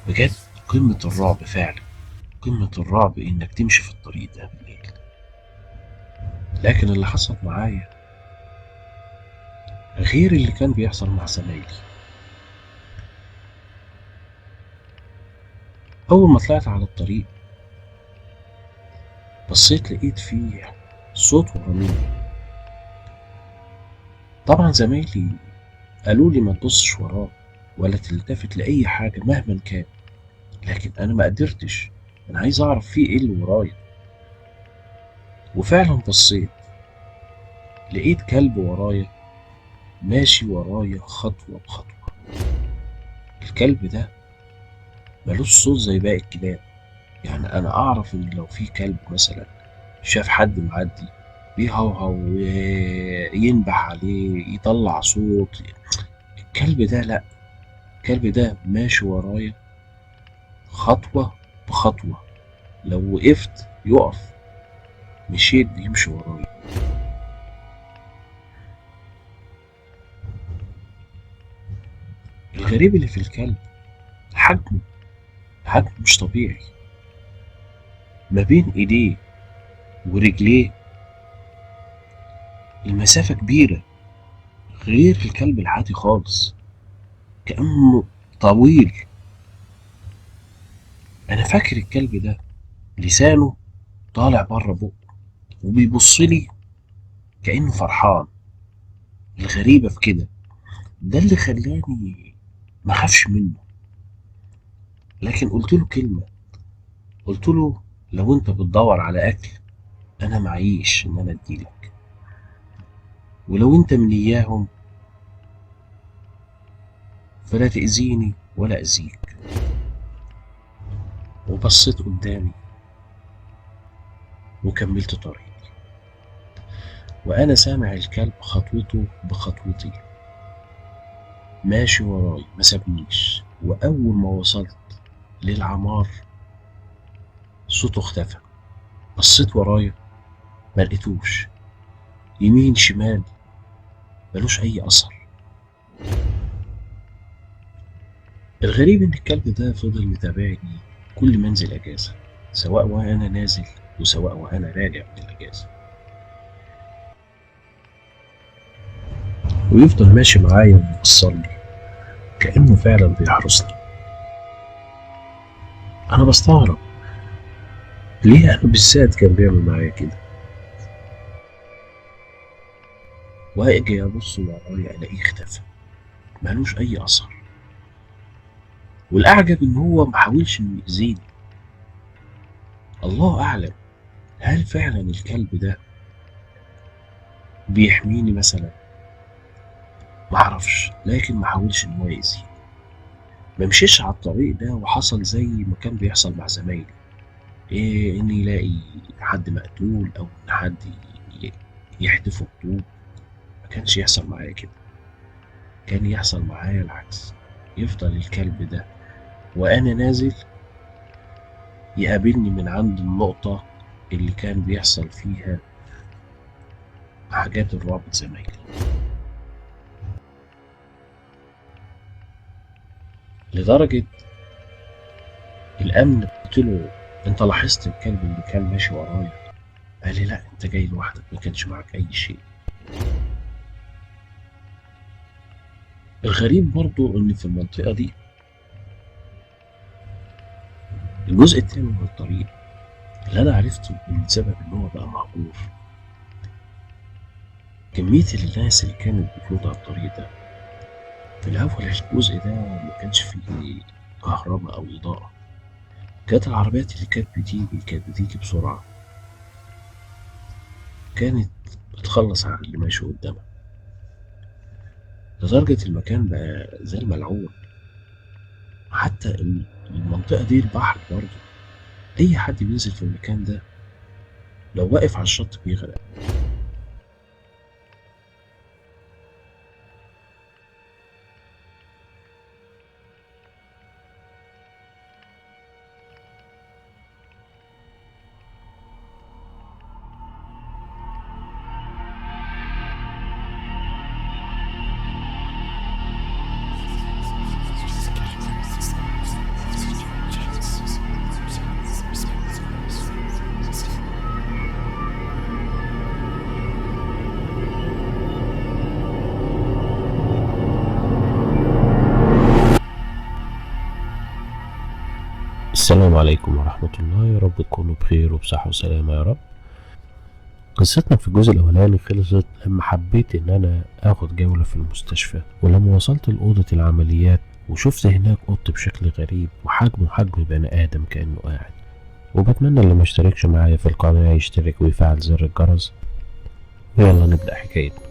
بجد قمة الرعب فعلا، قمة الرعب إنك تمشي في الطريق ده بالليل. لكن اللي حصل معايا غير اللي كان بيحصل مع زمايلي. أول ما طلعت على الطريق بصيت لقيت فيه صوت ورا مني. طبعا زمايلي قالوا لي ما تبصش وراك ولا تلتفت لأي حاجة مهما كان، لكن أنا ما قدرتش، أنا عايز أعرف فيه إيه اللي ورايا. وفعلا بصيت لقيت كلب ورايا ماشي ورايا خطوة بخطوة. الكلب ده ملوش صوت زي باقي الكلاب، يعني أنا أعرف إن لو في كلب مثلا شاف حد معدي بيهوهو ينبح عليه يطلع صوت، الكلب ده لأ، الكلب ده ماشي ورايا خطوة بخطوة، لو وقفت يقف، مشيت بيمشي ورايا. الغريب اللي في الكلب حجمه، حجمه مش طبيعي، ما بين ايديه ورجليه المسافة كبيرة، غير الكلب العادي خالص، كأنه طويل. أنا فاكر الكلب ده لسانه طالع بره بقه وبيبصلي كأنه فرحان. الغريبة في كده ده اللي خلاني ما خافش منه. لكن قلت له كلمة، قلت له لو انت بتدور على أكل أنا معيش إن أنا أديلك، ولو انت من إياهم فلا تأذيني ولا أذيك. وبصيت قدامي وكملت طريقي، وأنا سامع الكلب خطوته بخطوتي ماشي وراي ما سابنيش. وأول ما وصلت للعمار صوته اختفى. بصيت ورايا ما لقيتوش، يمين شمال ملوش أي أثر. الغريب إن الكلب ده فضل متابعني كل ما أنزل أجازة، سواء وأنا نازل وسواء وأنا راجع من الأجازة، ويفضل ماشي معايا وموصلني كأنه فعلا بيحرسني. أنا بستغرب ليه أنا بالذات كان بيعمل معايا كده، وأجي أبص ورايا ألاقيه اختفى ملوش أي أثر. والأعجب إن هو محاولش إنه يأذيني. الله أعلم هل فعلا الكلب ده بيحميني مثلا؟ معرفش، لكن محاولش إن هو يأذيني. ممشيش على الطريق ده وحصل زي ما كان بيحصل مع زمايلي، إيه إن يلاقي حد مقتول أو إن حد ي- يحدفه بطوب. ما كانش يحصل معايا كده، كان يحصل معايا العكس. يفضل الكلب ده وأنا نازل يقابلني من عند النقطة اللي كان بيحصل فيها حاجات الرعب زمايلي. لدرجة الأمن قلت له أنت لاحظت الكلب اللي كان ماشي ورايا؟ قال لي لا، أنت جاي لوحدك ما كانش معاك أي شيء. الغريب برضو إن في المنطقة دي الجزء التاني من الطريق اللي أنا عرفته إن سبب إن هو بقى مهجور كمية الناس اللي كانت بتموت على الطريق ده. في الأول الجزء ده ما كانش فيه كهرباء أو إضاءة، كانت العربيات اللي كانت بتيجي بسرعة، كانت بتخلص على اللي ماشي قدامها. لدرجة المكان بقى زي الملعون. حتى المنطقة دي البحر برضه، أي حد بينزل في المكان ده لو واقف على الشط بيغرق. السلام عليكم ورحمة الله، يا رب تكونوا بخير وبصحة وسلامة يا رب. قصتنا في الجزء الأولاني خلصت لما حبيت إن أنا آخد جولة في المستشفى، ولما وصلت لأوضة العمليات وشفت هناك قط بشكل غريب وحجمه حجم بني آدم كأنه قاعد. وبتمنى اللي مشتركش معايا في القناة يشترك ويفعل زر الجرس. ويلا نبدأ حكايتنا.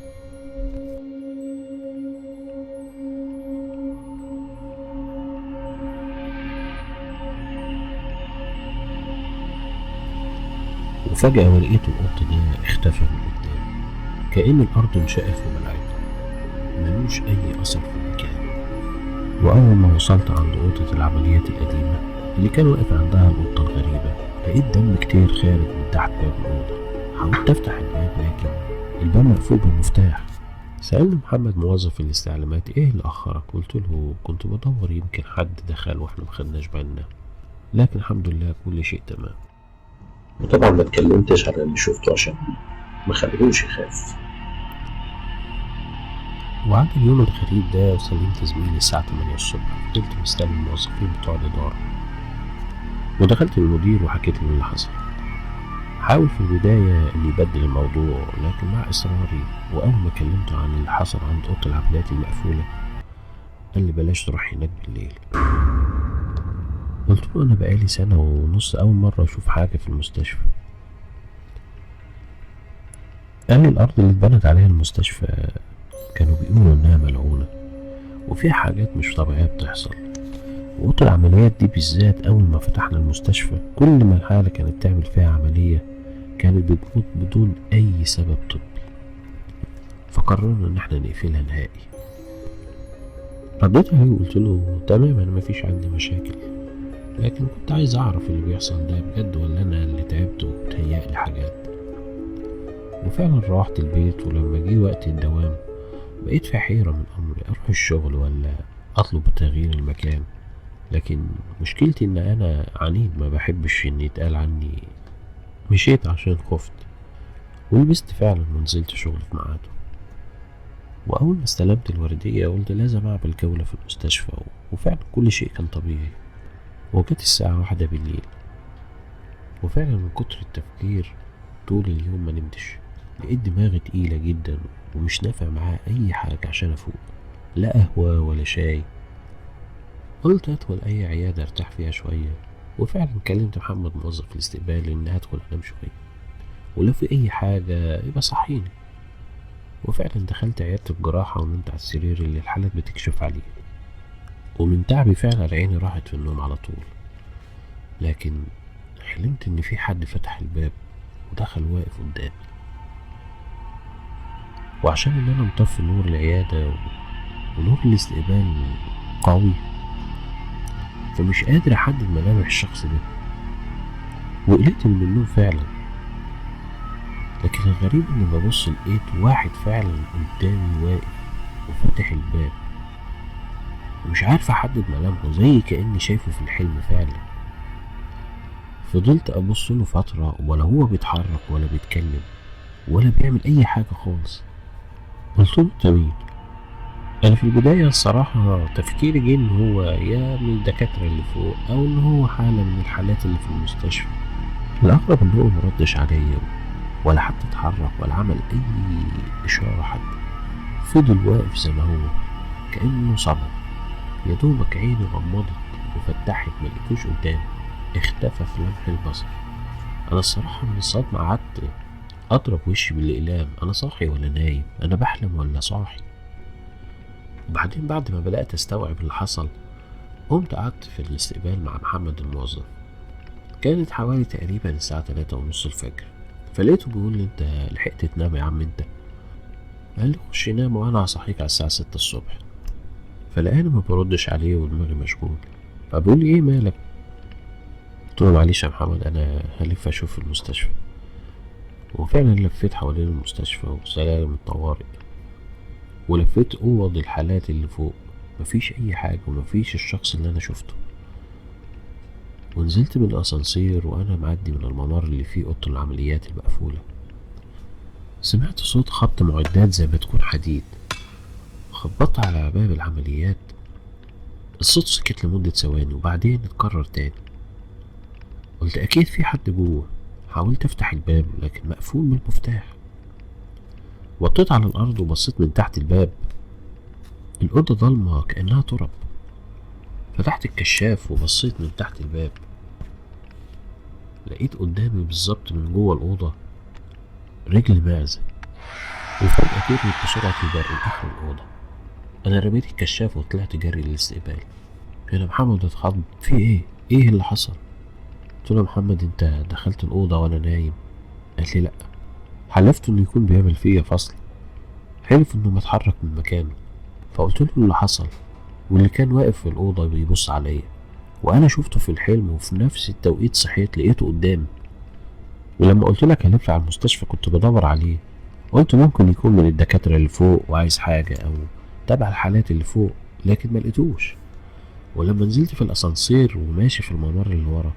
وفجأة ولقيت القط ده اختفى من قدامي، كأن الأرض انشقت وبلعته، ملوش أي أثر في المكان. وأول ما وصلت عند أوضة العمليات القديمة اللي كان واقف عندها القطة الغريبة، لقيت دم كتير خارج من تحت باب الأوضة. حاولت أفتح الباب لكن الباب مقفول بالمفتاح. سألني محمد موظف الاستعلامات إيه اللي أخرك؟ قلت له كنت بدور يمكن حد دخل وإحنا مخدناش بالنا، لكن الحمد لله كل شيء تمام. وطبعا ما اتكلمتش على اللي شفته عشان ما خليهوش يخاف. وعند اليوم الغريب ده سلمت زميلي الساعة 8 الصبح، فضلت مستني الموظفين بتوع الإدارة، ودخلت للمدير وحكيت له اللي حصل. حاول في البداية إن يبدل الموضوع، لكن مع إصراري وأول ما كلمته عن اللي حصل عند أوضة العمليات المقفولة قال لي بلاش تروح هناك بالليل. قلت له أنا بقالي سنة ونص أول مرة أشوف حاجة في المستشفى. قال لي الأرض اللي اتبنت عليها المستشفى كانوا بيقولوا إنها ملعونة وفيها حاجات مش طبيعية بتحصل، وأوضة العمليات دي بالذات أول ما فتحنا المستشفى كل ما الحالة كانت تعمل فيها عملية كانت بتموت بدون أي سبب طبي، فقررنا إن احنا نقفلها نهائي. رديت عليه وقلت له تمام أنا مفيش عندي مشاكل، لكن كنت عايز أعرف اللي بيحصل ده بجد ولا أنا اللي تعبت وتهيألي حاجات. وفعلا روحت البيت، ولما جه وقت الدوام بقيت في حيرة من أمري أروح الشغل ولا أطلب تغيير المكان. لكن مشكلتي إن أنا عنيد ما بحبش إن يتقال عني. مشيت عشان خفت، ولبست فعلا ونزلت شغل في ميعاده. وأول ما استلمت الوردية قلت لازم أعمل جولة في المستشفى، وفعلا كل شيء كان طبيعي. وجت الساعة 1 بالليل، وفعلا من كتر التفكير طول اليوم ما نمتش. لقيت دماغي تقيلة جدا ومش نافع معاها أي حاجة عشان أفوق، لا قهوة ولا شاي. قلت أدخل أي عيادة أرتاح فيها شوية، وفعلا كلمت محمد موظف الاستقبال إن أدخل أنام شوية، ولو في أي حاجة يبقى صحيني. وفعلا دخلت عيادة الجراحة ونمت على السرير اللي الحالات بتكشف عليه، ومن تعبي فعلا عيني راحت في النوم على طول. لكن حلمت إن في حد فتح الباب ودخل واقف قدامي، وعشان إن أنا مطفي نور العيادة ونور الاستقبال قوي فمش قادر أحدد ملامح الشخص ده، وقلقت من النوم فعلا. لكن الغريب إني ببص لقيت واحد فعلا قدامي واقف وفتح الباب، ومش عارف أحدد ملامحه زي كأني شايفه في الحلم فعلا. فضلت أبص له فترة ولا هو بيتحرك ولا بيتكلم ولا بيعمل أي حاجة خالص. قلت له أنت مين؟ أنا في البداية الصراحة تفكيري جه إن هو يا من الدكاترة اللي فوق أو إن هو حالة من الحالات اللي في المستشفى. الأغرب إن هو مردش عليا ولا حتى اتحرك ولا عمل أي إشارة حتى، فضل واقف زي ما هو كأنه صبر. يا دوبك عيني غمضت وفتحت ملقتوش قدامي، اختفى في لمح البصر. أنا الصراحة من الصدمة قعدت أضرب وشي بالأقلام، أنا صاحي ولا نايم؟ أنا بحلم ولا صاحي؟ وبعدين بعد ما بدأت أستوعب اللي حصل قمت قعدت في الاستقبال مع محمد الموظف. كانت حوالي تقريبا الساعة 3:30 الفجر، فلقيته بيقول لي أنت لحقت تنام يا عم أنت؟ قال لي خش نام وأنا هصحيك على الساعة 6 الصبح. فلقاني ما بردش عليه ودماغي مشغول، فبيقول لي إيه مالك؟ قلت له معلش يا محمد أنا هلف أشوف المستشفى. وفعلا لفيت حوالين المستشفى وسلالم الطوارئ، ولفيت أوض الحالات اللي فوق، مفيش أي حاجة ومفيش الشخص اللي أنا شفته. ونزلت من الأسانسير وأنا معدي من الممر اللي فيه أوضة العمليات المقفولة، سمعت صوت خبط معدات زي ما تكون حديد. خبطت على باب العمليات، الصوت سكت لمدة ثواني وبعدين اتكرر تاني. قلت أكيد في حد جوه، حاولت أفتح الباب لكن مقفول بالمفتاح. وطيت على الأرض وبصيت من تحت الباب، الأوضة ضلمة كأنها تراب. فتحت الكشاف وبصيت من تحت الباب، لقيت قدامي بالظبط من جوه الأوضة رجل معزة، وفجأة طيرت بسرعة البرق لآخر الأوضة. أنا رميت الكشاف وطلعت جري للاستقبال. هنا محمد اتخض، في إيه؟ إيه اللي حصل؟ قلت له محمد أنت دخلت الأوضة وأنا نايم؟ قالت لي لأ. حلفت إنه يكون بيعمل فيا فصل، حلف إنه متحرك من مكانه. فقلت له اللي حصل واللي كان واقف في الأوضة بيبص عليا، وأنا شفته في الحلم وفي نفس التوقيت صحيت لقيته قدامي. ولما قلت لك هلف على المستشفى كنت بدور عليه، قلت ممكن يكون من الدكاترة اللي فوق وعايز حاجة أو تبع الحالات اللي فوق، لكن ما لقيتوش. ولما نزلت في الأسانسير وماشي في الممر اللي ورا،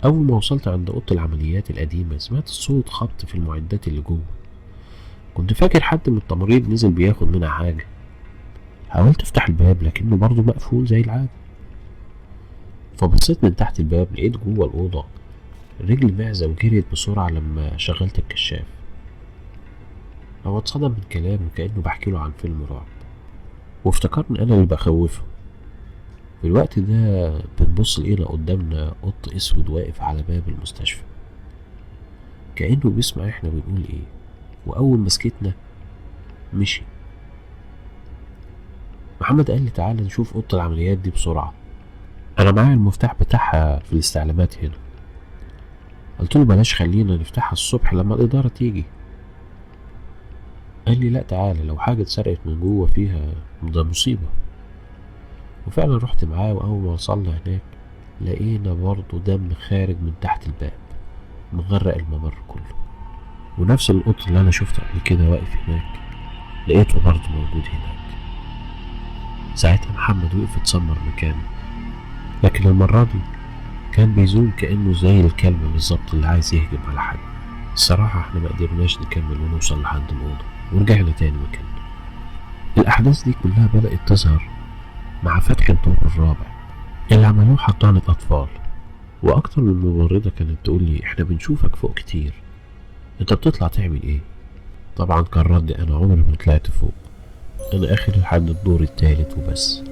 أول ما وصلت عند أوضة العمليات القديمة سمعت صوت خبط في المعدات اللي جوه. كنت فاكر حد من التمريض نزل بياخد منها حاجة. حاولت أفتح الباب لكنه برضه مقفول زي العادة. فبصيت من تحت الباب لقيت جوه الأوضة رجل معزة وجريت بسرعة لما شغلت الكشاف. هو اتصدم من كلامي وكأنه بحكيله عن فيلم رعب، وافتكرني أنا اللي بخوفه. في الوقت ده بنبص لقينا قدامنا قط أسود واقف على باب المستشفى كأنه بيسمع احنا بنقول ايه، وأول ما سكتنا مشي. محمد قال لي تعالى نشوف أوضة العمليات دي بسرعة. أنا معايا المفتاح بتاعها في الاستعلامات هنا. قلت له بلاش، خلينا نفتحها الصبح لما الإدارة تيجي. قال لي لا تعالى، لو حاجة اتسرقت من جوه فيها ده مصيبة. وفعلا رحت معاه، وأول ما وصلنا هناك لقينا برضه دم خارج من تحت الباب مغرق الممر كله، ونفس القط اللي أنا شفته قبل كده واقف هناك لقيته برضه موجود هناك. ساعتها محمد وقف اتسمر مكانه، لكن المرة دي كان بيزوم كأنه زي الكلب بالظبط اللي عايز يهجم على حد. الصراحة احنا ما قدرناش نكمل ونوصل لحد الأوضة، ورجعنا تاني مكاننا. الأحداث دي كلها بدأت تظهر مع فتح الدور الرابع اللي عملوه حضانة أطفال، وأكتر من ممرضة كانت تقول لي احنا بنشوفك فوق كتير، انت بتطلع تعمل ايه؟ طبعا كان ردي انا عمري ما طلعت فوق، انا اخر لحد الدور التالت وبس.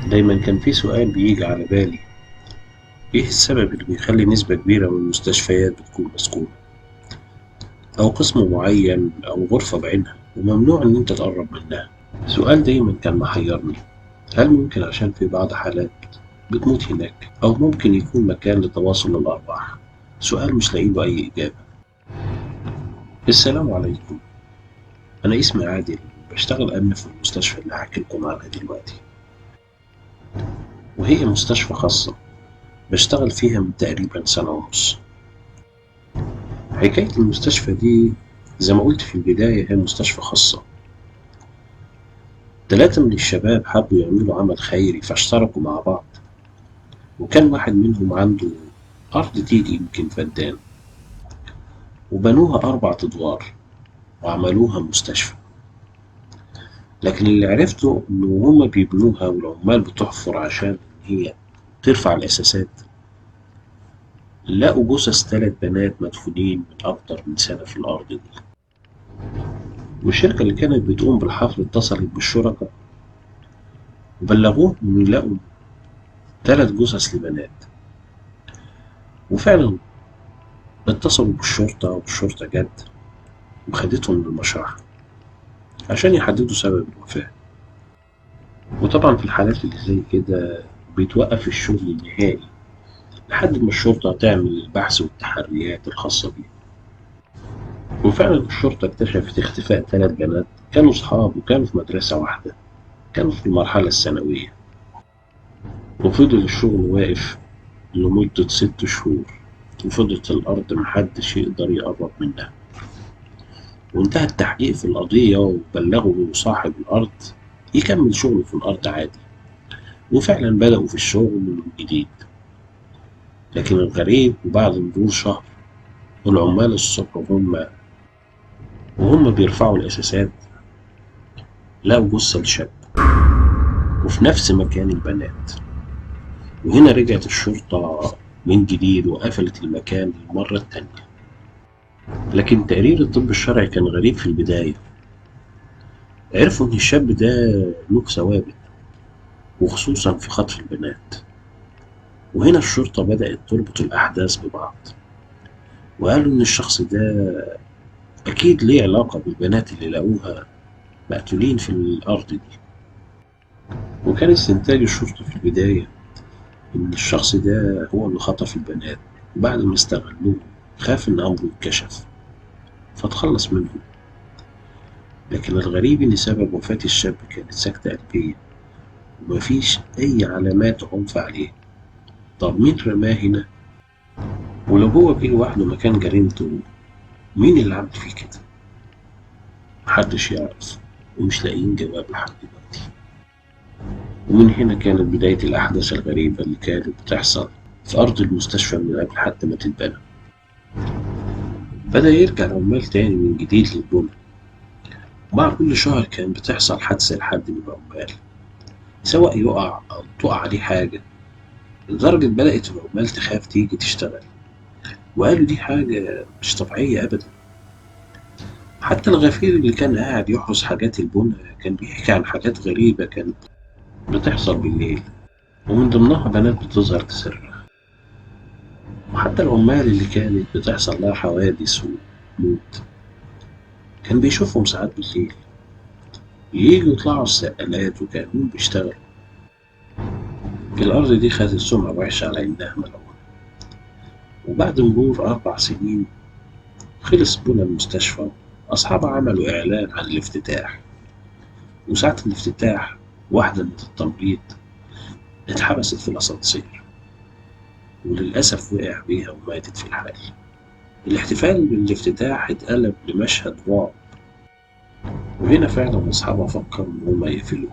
دايما كان في سؤال بيجي على بالي، ايه السبب اللي بيخلي نسبة كبيرة من المستشفيات بتكون مسكونة، او قسم معين او غرفة بعينها وممنوع ان انت تقرب منها؟ سؤال دايما كان محيرني. هل ممكن عشان في بعض حالات بتموت هناك، او ممكن يكون مكان لتواصل الارواح؟ سؤال مش لاقي له اي اجابة. السلام عليكم، انا اسمي عادل، بشتغل امن في المستشفى اللي هحكي لكم عنها دلوقتي، وهي مستشفى خاصة بشتغل فيها من تقريبا سنة ونص. حكاية المستشفى دي زي ما قلت في البداية هي مستشفى خاصة. 3 من الشباب حبوا يعملوا عمل خيري فاشتركوا مع بعض، وكان واحد منهم عنده أرض تيجي يمكن فدان، وبنوها 4 أدوار وعملوها مستشفى. لكن اللي عرفته إنه هما بيبنوها والعمال بتحفر عشان هي ترفع الأساسات، لقوا جثث 3 بنات مدفونين من أكتر من سنة في الأرض دي. والشركة اللي كانت بتقوم بالحفر اتصلت بالشركاء وبلغوهم إنه يلاقوا 3 جثث لبنات، وفعلا اتصلوا بالشرطة والشرطة جت وخدتهم للمشرحة عشان يحددوا سبب الوفاة. وطبعا في الحالات اللي زي كده بيتوقف الشغل النهائي لحد ما الشرطة تعمل البحث والتحريات الخاصة بيه. وفعلا الشرطة اكتشفت اختفاء 3 بنات كانوا صحاب وكانوا في مدرسة واحدة، كانوا في المرحلة الثانوية. وفضل الشغل واقف لمدة 6 شهور، وفضلت الأرض محدش يقدر يقرب منها. وانتهى التحقيق في القضية وبلغوا صاحب الأرض يكمل شغله في الأرض عادي، وفعلا بدأوا في الشغل من جديد. لكن الغريب وبعد مرور شهر والعمال الصبح وهم بيرفعوا الأساسات لقوا جثة لشاب وفي نفس مكان البنات. وهنا رجعت الشرطة من جديد وقفلت المكان للمرة التانية. لكن تقرير الطب الشرعي كان غريب في البداية. عرفوا إن الشاب ده له ثوابت وخصوصا في خطف البنات. وهنا الشرطة بدأت تربط الأحداث ببعض، وقالوا إن الشخص ده أكيد ليه علاقة بالبنات اللي لقوها مقتولين في الأرض دي. وكان استنتاج الشرطة في البداية إن الشخص ده هو اللي خطف البنات، وبعد ما استغلوه خاف إن أمره يتكشف فتخلص منهم. لكن الغريب إن سبب وفاة الشاب كانت سكتة قلبية ومفيش أي علامات عنف عليه. طب مين رماه هنا؟ ولو هو جه لوحده مكان جريمته، مين اللي عمل فيه كده؟ محدش يعرف ومش لاقيين جواب لحد دلوقتي. ومن هنا كانت بداية الأحداث الغريبة اللي كانت بتحصل في أرض المستشفى من قبل حتى ما تتبنى. بدأ يرجع العمال تاني من جديد للبنى. ومع كل شهر كان بتحصل حادثة لحد من العمال، سواء يقع أو تقع عليه حاجة، لدرجة بدأت العمال تخاف تيجي تشتغل، وقالوا دي حاجة مش طبيعية أبدا. حتى الغفير اللي كان قاعد يحرس حاجات البنى كان بيحكي عن حاجات غريبة كانت بتحصل بالليل، ومن ضمنها بنات بتظهر تصرخ. وحتى العمال اللي كانت بتحصل لها حوادث وموت كان بيشوفهم ساعات بالليل، ييجوا يطلعوا السقالات وكانوا بيشتغلوا. الأرض دي خدت سمعة وحشة على إنها ملعونة. وبعد مرور 4 سنين خلص بنى المستشفى. أصحابها عملوا إعلان عن الافتتاح، وساعة الافتتاح واحدة من التمريض اتحبست في الأسانسير، وللأسف وقع بيها وماتت في الحال. الاحتفال بالافتتاح اتقلب لمشهد رعب، وهنا فعلا أصحابها فكروا إن هما يقفلوه،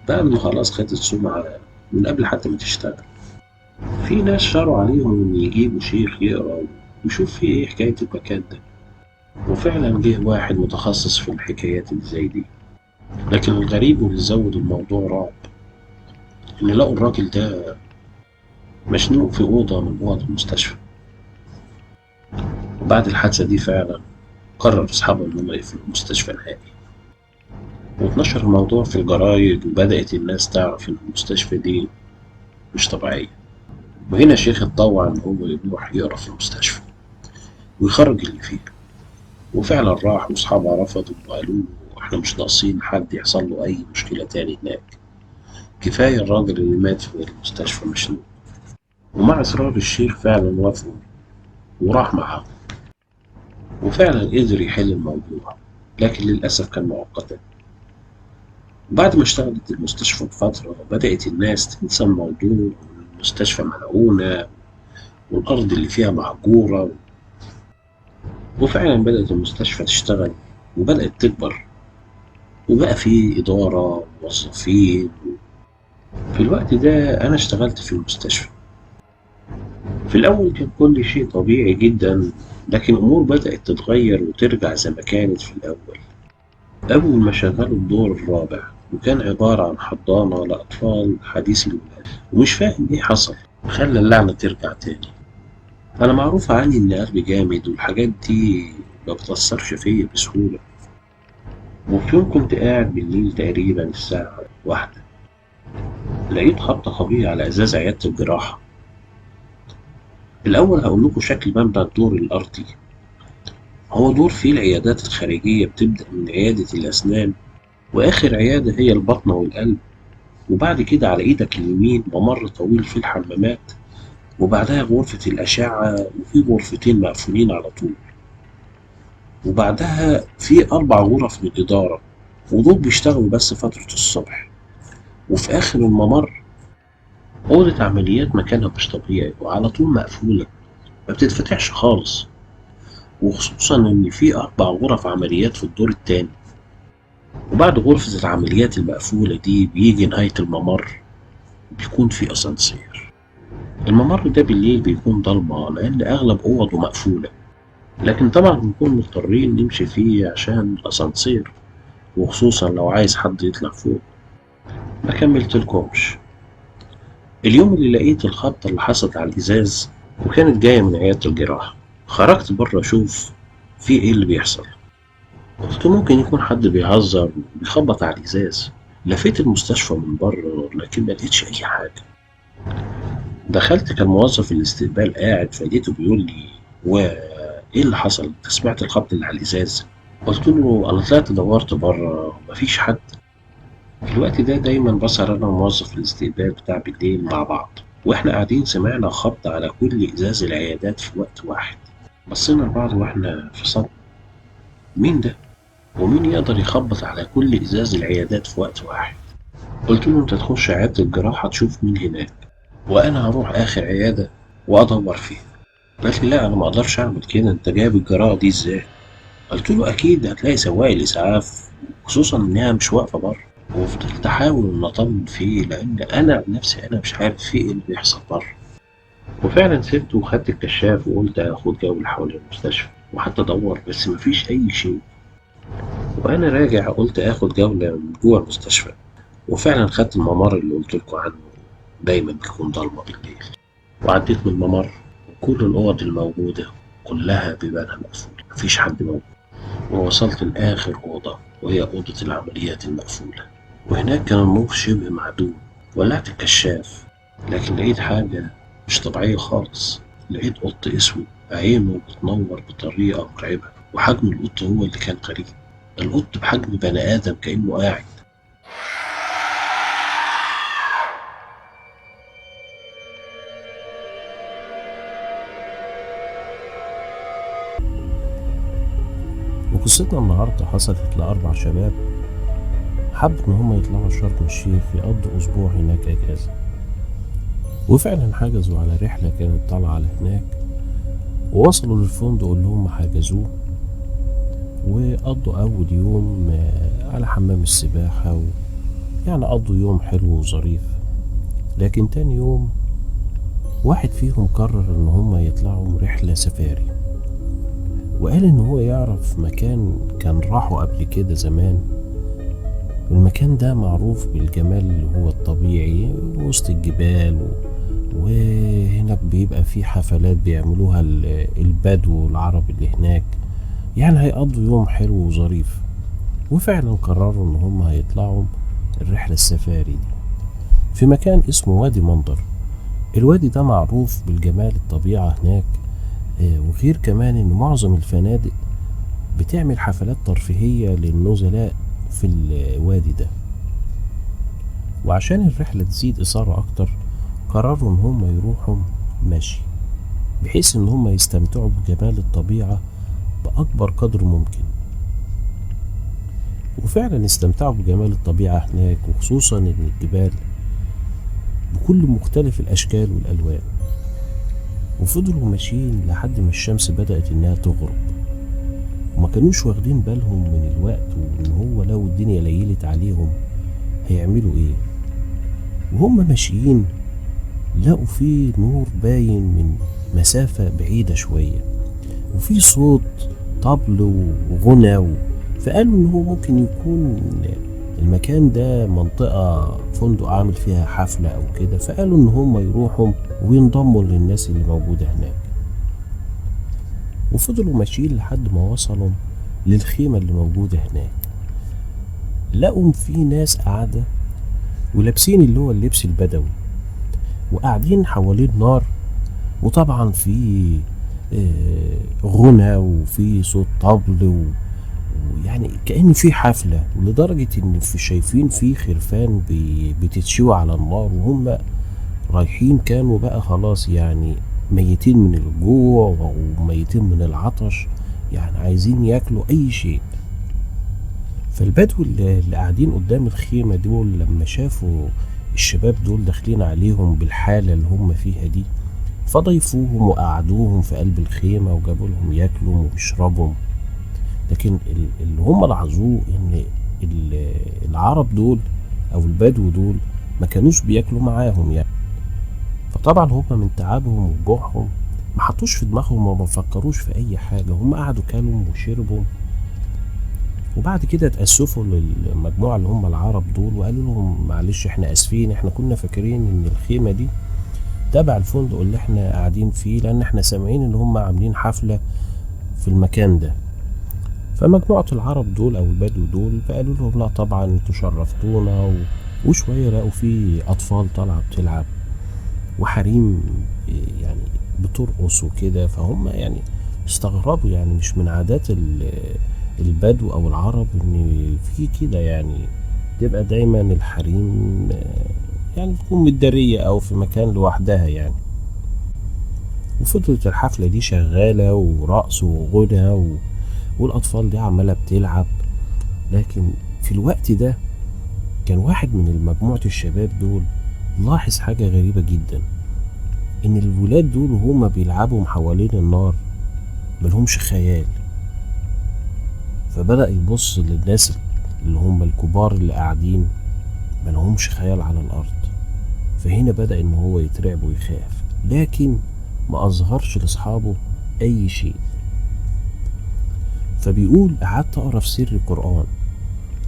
بقى إنه خلاص خدت سمعة من قبل حتى ما تشتغل. في ناس شروا عليهم إن يجيبوا شيخ يقرأ ويشوف فيه إيه حكاية المكان ده، وفعلا جه واحد متخصص في الحكايات اللي زي دي. لكن الغريب واللي زود الموضوع رعب إن لقوا الراجل ده مشنوق في أوضة من أوض المستشفى. وبعد الحادثة دي فعلا قرر أصحابه إنهم يقفلوا المستشفى نهائي، واتنشر الموضوع في الجرايد وبدأت الناس تعرف إن المستشفى دي مش طبيعية. وهنا شيخ اتطوع إن هو يروح يقرا في المستشفى ويخرج اللي فيه، وفعلا راح وأصحابه رفضوا وقالوا له إحنا مش ناقصين حد يحصل له أي مشكلة تاني هناك، كفاية الراجل اللي مات في المستشفى مشلول. ومع إصرار الشيخ فعلا وافقوا وراح معاهم، وفعلا قدر يحل الموضوع، لكن للأسف كان معقدا. بعد ما اشتغلت المستشفى بفترة بدأت الناس تنسى الموضوع، والمستشفى ملعونة والأرض اللي فيها مهجورة. وفعلا بدأت المستشفى تشتغل وبدأت تكبر، وبقى في إدارة وموظفين. في الوقت ده أنا اشتغلت في المستشفى. في الأول كان كل شيء طبيعي جدا، لكن الأمور بدأت تتغير وترجع زي ما كانت في الأول. أول ما شغلوا الدور الرابع، وكان عبارة عن حضانة لأطفال حديثي الولادة، ومش فاهم إيه حصل خلى اللعنة ترجع تاني. أنا معروف عني إن قلبي جامد والحاجات دي ما بتأثرش فيا بسهولة. وفي يوم كنت قاعد بالليل تقريبا الساعة 1، لقيت خبطة قوية على إزاز عيادة الجراحة. الأول هقول لكم شكل مبنى الدور الأرضي. هو دور فيه العيادات الخارجية، بتبدأ من عيادة الأسنان، وآخر عيادة هي البطنة والقلب، وبعد كده على إيدك اليمين ممر طويل فيه الحمامات، وبعدها غرفة الأشعة، وفي غرفتين مقفولين على طول، وبعدها في 4 غرف للإدارة، ودول بيشتغلوا بس فترة الصبح. وفي آخر الممر أوضة عمليات مكانها مش طبيعي وعلى طول مقفولة، ما بتتفتحش خالص، وخصوصا إن في 4 غرف عمليات في الدور التاني. وبعد غرفة العمليات المقفولة دي بيجي نهاية الممر، بيكون في أسانسير. الممر ده بالليل بيكون ضلمة لأن أغلب أوضه مقفولة، لكن طبعا بنكون مضطرين نمشي فيه عشان الأسانسير، وخصوصا لو عايز حد يطلع فوق. ما كملتلكمش اليوم اللي لقيت الخبطة اللي حصلت على الإزاز، وكانت جاية من عيادة الجراحة. خرجت بره أشوف في إيه اللي بيحصل. قلت ممكن يكون حد بيهزر وبيخبط على الإزاز. لفيت المستشفى من بره لكن ما لقيتش أي حاجة. دخلت كان موظف الاستقبال قاعد، فلقيته بيقول لي وإيه اللي حصل؟ أنت سمعت الخبط اللي على الإزاز؟ قلت له أنا طلعت دورت بره مفيش حد. في الوقت ده دايما بسهر أنا وموظف الاستقبال بتاع بالليل مع بعض، واحنا قاعدين سمعنا خبط على كل ازاز العيادات في وقت واحد. بصينا لبعض واحنا في صدمة، مين ده؟ ومين يقدر يخبط على كل ازاز العيادات في وقت واحد؟ قلت له انت تخش عيادة الجراحة تشوف مين هناك، وانا هروح اخر عيادة وادور فيها. قال لي لا انا ما اقدرش اعمل كده، انت جايب الجراحة دي ازاي؟ قلت له اكيد هتلاقي سواق الاسعاف، خصوصا انها مش واقفة بره. وفضلت احاول ان اطمن فيه لان انا بنفسي انا مش عارف في ايه اللي بيحصل بره. وفعلا سبته وخدت الكشاف وقلت اخد جولة حول المستشفى. وحتى أدور بس مفيش أي شيء. وأنا راجع قلت آخد جولة من جوه المستشفى، وفعلا خدت الممر اللي قلت لكم عنه، دايما بيكون ضلمة بالليل. وعديت من الممر، وكل الأوض الموجودة كلها بيبانها مقفولة، مفيش حد موجود. ووصلت لآخر أوضة، وهي أوضة العمليات المقفولة، وهناك كان النور شبه معدوم. ولعت الكشاف، لكن لقيت حاجة مش طبيعية خالص. لقيت قط أسود عينه بتنور بطريقة مرعبة، وحجم القط هو اللي كان غريب. القط بحجم بني آدم كأنه قاعد. وقصتنا النهاردة حصلت لأربع شباب حبوا إن هما يطلعوا شرم الشيخ يقضوا أسبوع هناك أجازة، وفعلا حجزوا على رحلة كانت طالعة على هناك، ووصلوا للفندق اللي هم حجزوه، وقضوا أول يوم على حمام السباحة يعني قضوا يوم حلو وظريف. لكن تاني يوم واحد فيهم قرر إن هما يطلعوا رحلة سفاري، وقال إن هو يعرف مكان كان راحوا قبل كده زمان. المكان ده معروف بالجمال اللي هو الطبيعي وسط الجبال، وهناك بيبقى فيه حفلات بيعملوها البدو العرب اللي هناك، يعني هيقضوا يوم حلو وظريف. وفعلا قرروا ان هم هيطلعوا الرحلة السفاري دي في مكان اسمه وادي منظر. الوادي ده معروف بالجمال الطبيعة هناك، وغير كمان ان معظم الفنادق بتعمل حفلات ترفيهية للنزلاء في الوادي ده. وعشان الرحلة تزيد إثارة أكتر قرروا إن هم يروحوا مشي، بحيث إن هم يستمتعوا بجمال الطبيعة بأكبر قدر ممكن. وفعلا استمتعوا بجمال الطبيعة هناك، وخصوصا إن الجبال بكل مختلف الأشكال والألوان. وفضلوا ماشيين لحد ما الشمس بدأت إنها تغرب، وما كانوش واخدين بالهم من الوقت، وإن هو لو الدنيا ليلت عليهم هيعملوا إيه. وهم ماشيين لقوا فيه نور باين من مسافة بعيدة شوية، وفي صوت طبل وغنى، فقالوا ان هو ممكن يكون المكان ده منطقة فندق عامل فيها حفلة او كده، فقالوا ان هم يروحوا وينضموا للناس اللي موجودة هناك. وفضلوا ماشيين لحد ما وصلوا للخيمة اللي موجودة هناك. لقوا في ناس قاعدة ولابسين اللي هو اللبس البدوي، وقاعدين حوالين نار، وطبعا في غنى وفي صوت طبل، ويعني كأن في حفلة، ولدرجة ان في شايفين في خرفان بتتشوي على النار، وهم رايحين كانوا بقى خلاص يعني ميتين من الجوع وميتين من العطش، يعني عايزين ياكلوا اي شيء. فالبدو اللي قاعدين قدام الخيمة دول لما شافوا الشباب دول داخلين عليهم بالحالة اللي هم فيها دي، فضيفوهم وقعدوهم في قلب الخيمة وجابوا لهم ياكلوا ويشربوا. لكن اللي هم لاحظوه ان العرب دول او البدو دول ما كانوش بياكلوا معاهم يعني. فطبعا هم من تعبهم وجوعهم ما حطوش في دماغهم وما فكروش في اي حاجة، هم قعدوا كلوا وشربوا. وبعد كده اتأسفوا للمجموعة اللي هم العرب دول، وقالوا لهم معلش احنا اسفين، احنا كنا فاكرين ان الخيمة دي تبع الفندق اللي احنا قاعدين فيه، لان احنا سامعين ان هم عاملين حفلة في المكان ده. فمجموعة العرب دول او البدو دول فقالوا لهم لا طبعا انتوا شرفتونا، وشوية لقوا فيه اطفال طالعة بتلعب وحريم يعني بترقص وكده، فهم يعني استغربوا، يعني مش من عادات البدو او العرب ان في كده، يعني تبقى دايما الحريم يعني تكون متدارية او في مكان لوحدها يعني. وفضلت الحفلة دي شغالة ورقص وغنى والاطفال دي عمالة بتلعب. لكن في الوقت ده كان واحد من مجموعة الشباب دول لاحظ حاجة غريبة جدا، ان الولاد دول وهم بيلعبوا حوالين النار ملهمش خيال. فبدأ يبص للناس اللي هم الكبار اللي قاعدين ملهمش خيال على الأرض. فهنا بدأ إن هو يترعب ويخاف، لكن ما أظهرش لأصحابه أي شيء. فبيقول قعدت اقرا في سر القرآن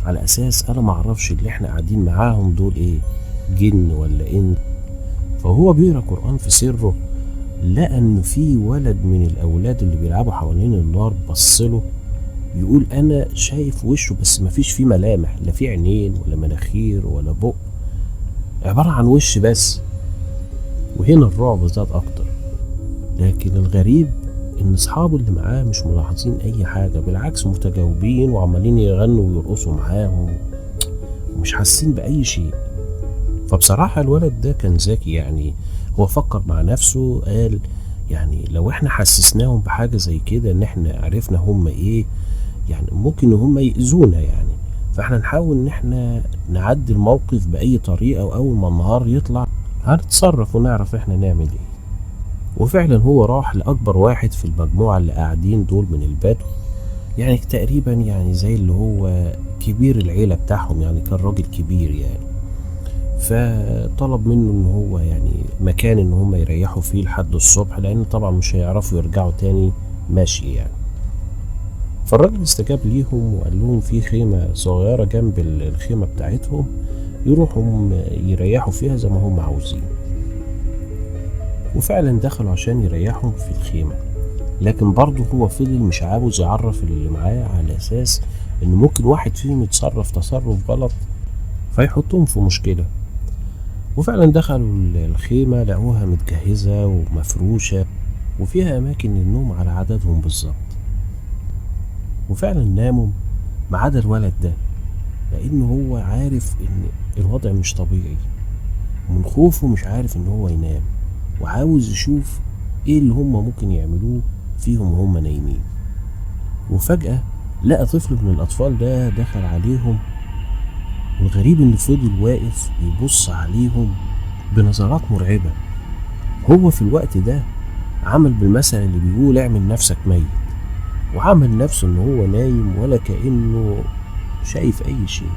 على اساس انا معرفش اللي احنا قاعدين معاهم دول ايه، جن ولا انس. فهو بيقرا قرآن في سره، لقى ان في ولد من الاولاد اللي بيلعبوا حوالين النار بصله، بيقول انا شايف وشه بس مفيش فيه ملامح، لا فيه عينين ولا مناخير ولا بق، عبارة عن وش بس. وهنا الرعب زاد اكتر. لكن الغريب ان اصحابه اللي معاه مش ملاحظين اي حاجة، بالعكس متجاوبين وعمالين يغنوا ويرقصوا معاهم ومش حاسين باي شيء. فبصراحة الولد ده كان ذكي، يعني هو فكر مع نفسه، قال يعني لو احنا حسسناهم بحاجة زي كده ان احنا عرفنا هم ايه، يعني ممكن هم يأذونا يعني. فاحنا نحاول ان احنا نعدي الموقف بأي طريقة، واول ما النهار يطلع هنتصرف ونعرف احنا نعمل ايه. وفعلا هو راح لأكبر واحد في المجموعة اللي قاعدين دول من البدو، يعني تقريبا يعني زي اللي هو كبير العيلة بتاعهم، يعني كان راجل كبير يعني. فطلب منه ان هو يعني مكان ان هم يريحوا فيه لحد الصبح، لان طبعا مش هيعرفوا يرجعوا تاني ماشي يعني. فالراجل استجاب ليهم وقال لهم في خيمة صغيرة جنب الخيمة بتاعتهم يروحوا يريحوا فيها زي ما هم عاوزين. وفعلا دخلوا عشان يريحوا في الخيمة، لكن برضه هو فضل مش عاوز يعرف اللي معاه على اساس ان ممكن واحد فيهم يتصرف تصرف غلط فيحطهم في مشكلة. وفعلا دخلوا الخيمة لقوها متجهزة ومفروشة وفيها أماكن للنوم على عددهم بالظبط. وفعلا ناموا ما عدا الولد ده، لأنه هو عارف إن الوضع مش طبيعي، ومن خوفه مش عارف إن هو ينام، وعاوز يشوف إيه اللي هم ممكن يعملوه فيهم وهم نايمين. وفجأة لقى طفل من الأطفال ده دخل عليهم، والغريب إنه فضل واقف يبص عليهم بنظرات مرعبة. هو في الوقت ده عمل بالمثل اللي بيقول اعمل نفسك ميت، وعمل نفسه ان هو نايم ولا كأنه شايف اي شيء.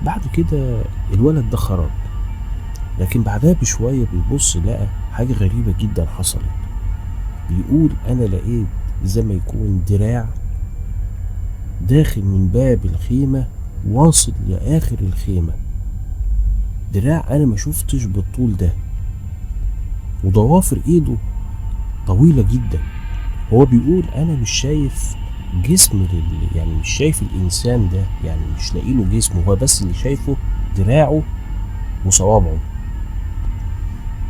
بعد كده الولد ده خرج، لكن بعدها بشوية بيبص لقى حاجة غريبة جدا حصلت. بيقول انا لقيت زي ما يكون دراع داخل من باب الخيمة واصل لآخر الخيمة، دراع انا ما شفتش بالطول ده، وضوافر ايده طويلة جدا. هو بيقول انا مش شايف جسم يعني مش شايف الانسان ده، يعني مش لاقي له جسم، هو بس اللي شايفه دراعه وصوابعه.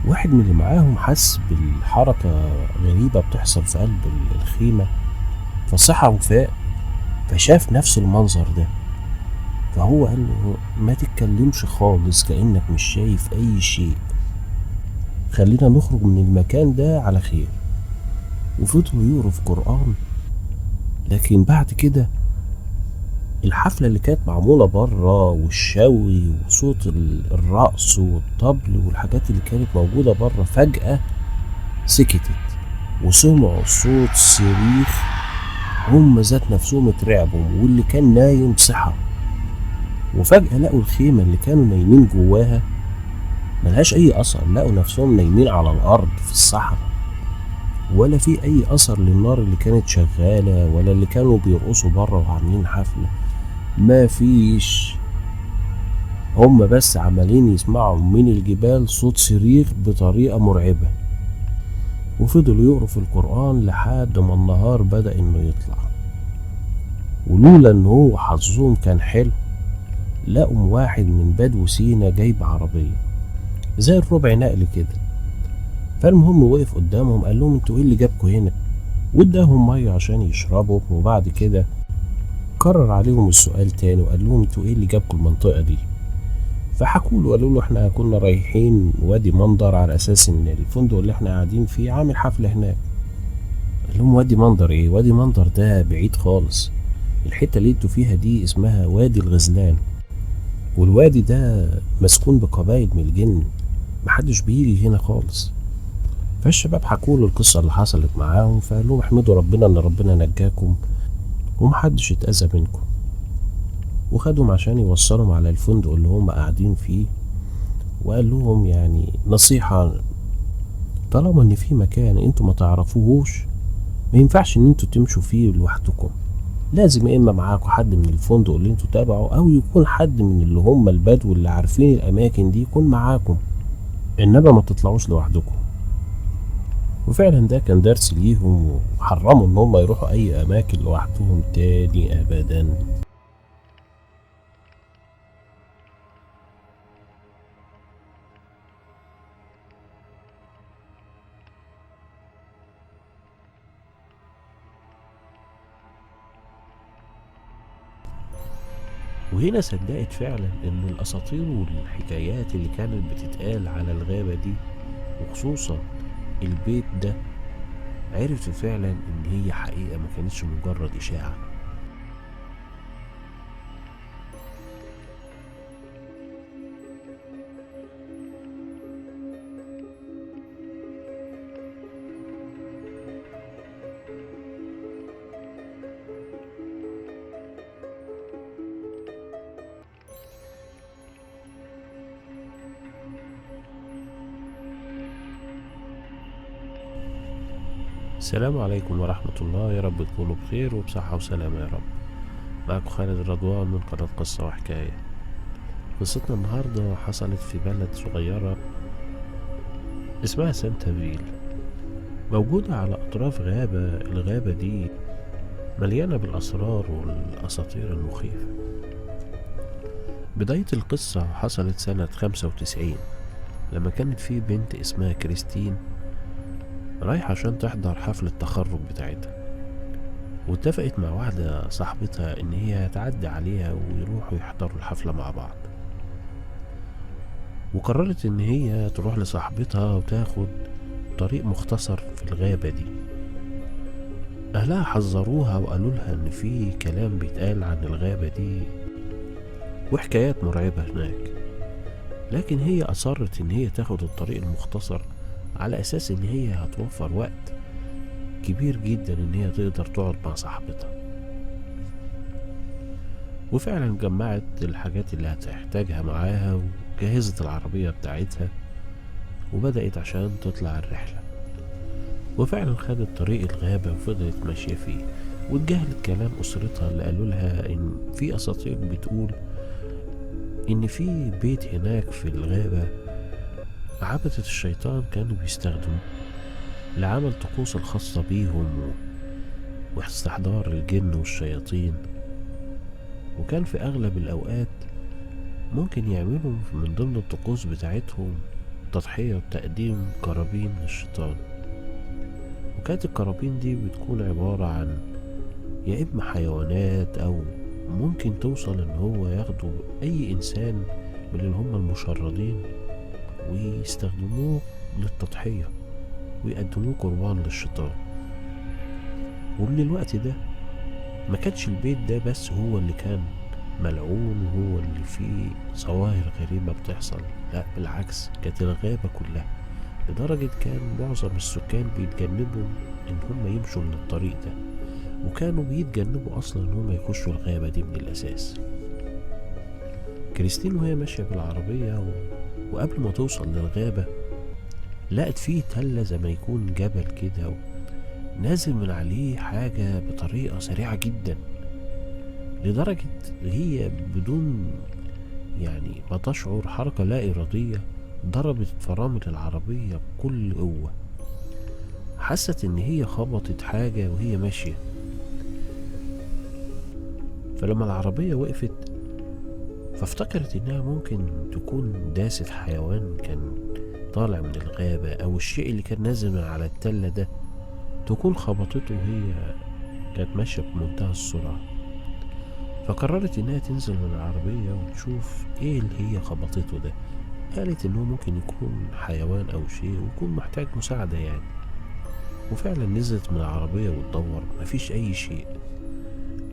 واحد من اللي معاهم حس بالحركة غريبة بتحصل في قلب الخيمة، فصحى وفاق فشاف نفس المنظر ده. فهو قال له ما تتكلمش خالص كأنك مش شايف اي شيء، خلينا نخرج من المكان ده على خير. وفضلوا يقروا في قرآن. لكن بعد كده الحفلة اللي كانت معمولة برا والشوي وصوت الرقص والطبل والحاجات اللي كانت موجودة برا فجأة سكتت، وسمعوا صوت صريخ. هم ذات نفسهم اترعبوا، واللي كان نايم صحى. وفجأة لقوا الخيمة اللي كانوا نايمين جواها ملهاش أي أثر، لقوا نفسهم نايمين على الأرض في الصحراء، ولا في أي أثر للنار اللي كانت شغالة ولا اللي كانوا بيرقصوا برا وعاملين حفلة، ما فيش. هم بس عمالين يسمعوا من الجبال صوت صريخ بطريقة مرعبة. وفضلوا يقروا في القرآن لحد ما النهار بدأ انه يطلع. ولولا ان هو حظهم كان حلو، لقوا واحد من بدو سينا جايب عربية زي الربع نقل كده. فالمهم وقف قدامهم قال لهم انتوا ايه اللي جابكوا هنا، واداهم مية عشان يشربوا. وبعد كده كرر عليهم السؤال تاني وقال لهم انتوا ايه اللي جابكوا المنطقة دي. فحكوا له قالوا له احنا كنا رايحين وادي منظر على اساس ان الفندق اللي احنا قاعدين فيه عامل حفلة هناك. قال لهم وادي منظر ايه، وادي منظر ده بعيد خالص، الحتة اللي انتوا فيها دي اسمها وادي الغزلان، والوادي ده مسكون بقبائل من الجن، محدش بيجي هنا خالص. فالشباب حكوا له القصة اللي حصلت معاهم، فقال لهم احمدوا ربنا ان ربنا نجاكم ومحدش اتأذى منكم. وخدهم عشان يوصلهم على الفندق اللي هم قاعدين فيه، وقال لهم يعني نصيحة، طالما ان في مكان انتوا ما تعرفوهوش ما ينفعش ان انتوا تمشوا فيه لوحدكم، لازم يا اما معاكوا حد من الفندق اللي انتوا تابعه، او يكون حد من اللي هم البدو اللي عارفين الاماكن دي يكون معاكم، انما ما تطلعوش لوحدكم. وفعلا ده كان درس ليهم، وحرموا ان هم يروحوا اي اماكن لوحدهم تاني ابدا. وهنا صدقت فعلا ان الاساطير والحكايات اللي كانت بتتقال على الغابة دي، وخصوصا البيت ده، عرفت فعلا ان هي حقيقة ما كانتش مجرد اشاعة. السلام عليكم ورحمة الله، يا رب تكونوا بخير وبصحة وسلامة يا رب. معكم خالد رضوان من قناة قصة وحكاية. قصتنا النهاردة حصلت في بلد صغيرة اسمها سانتافيل، موجودة على أطراف غابة. الغابة دي مليانة بالأسرار والأساطير المخيفة. بداية القصة حصلت سنة 95، لما كانت في بنت اسمها كريستين رايحة عشان تحضر حفلة التخرج بتاعتها، واتفقت مع واحدة صاحبتها إن هي تعدي عليها ويروحوا يحضروا الحفلة مع بعض. وقررت إن هي تروح لصاحبتها وتاخد طريق مختصر في الغابة دي. أهلها حذروها وقالوا لها إن في كلام بيتقال عن الغابة دي وحكايات مرعبة هناك، لكن هي أصرت إن هي تاخد الطريق المختصر على أساس إن هي هتوفر وقت كبير جدا إن هي تقدر تقعد مع صاحبتها. وفعلا جمعت الحاجات اللي هتحتاجها معاها وجهزت العربية بتاعتها وبدأت عشان تطلع الرحلة. وفعلا خدت طريق الغابة وفضلت ماشية فيه، واتجاهلت كلام أسرتها اللي قالوا لها إن في أساطير بتقول إن في بيت هناك في الغابة عبدة الشيطان كانوا بيستخدموه لعمل طقوس الخاصة بيهم واستحضار الجن والشياطين. وكان في أغلب الأوقات ممكن يعملوا من ضمن الطقوس بتاعتهم تضحية وتقديم قرابين للشيطان. وكانت القرابين دي بتكون عبارة عن يا إما حيوانات، أو ممكن توصل إن هو ياخدوا أي إنسان من اللي هم المشردين ويستخدموه للتضحية ويقدموه قربان للشيطان. ومن الوقت ده ما كانش البيت ده بس هو اللي كان ملعون وهو اللي فيه ظواهر غريبة بتحصل، لا بالعكس، كانت الغابة كلها، لدرجة كان معظم السكان بيتجنبوا ان هم يمشوا من الطريق ده، وكانوا بيتجنبوا اصلا ان هم يخشوا الغابة دي من الاساس. كريستين وهي ماشية بالعربية وقبل ما توصل للغابة لقت فيه تلة زي ما يكون جبل كده، نازل من عليه حاجة بطريقة سريعة جدا، لدرجة هي بدون يعني ما تشعر حركة لا إرادية ضربت فرامل العربية بكل قوة. حست إن هي خبطت حاجة وهي ماشية، فلما العربية وقفت فافتكرت إنها ممكن تكون داست حيوان كان طالع من الغابة، أو الشيء اللي كان نازل من على التلة ده تكون خبطته وهي كانت ماشية بمنتهى السرعة. فقررت إنها تنزل من العربية وتشوف إيه اللي هي خبطته ده. قالت إنه ممكن يكون حيوان أو شيء ويكون محتاج مساعدة يعني. وفعلا نزلت من العربية وتدور، مفيش أي شيء.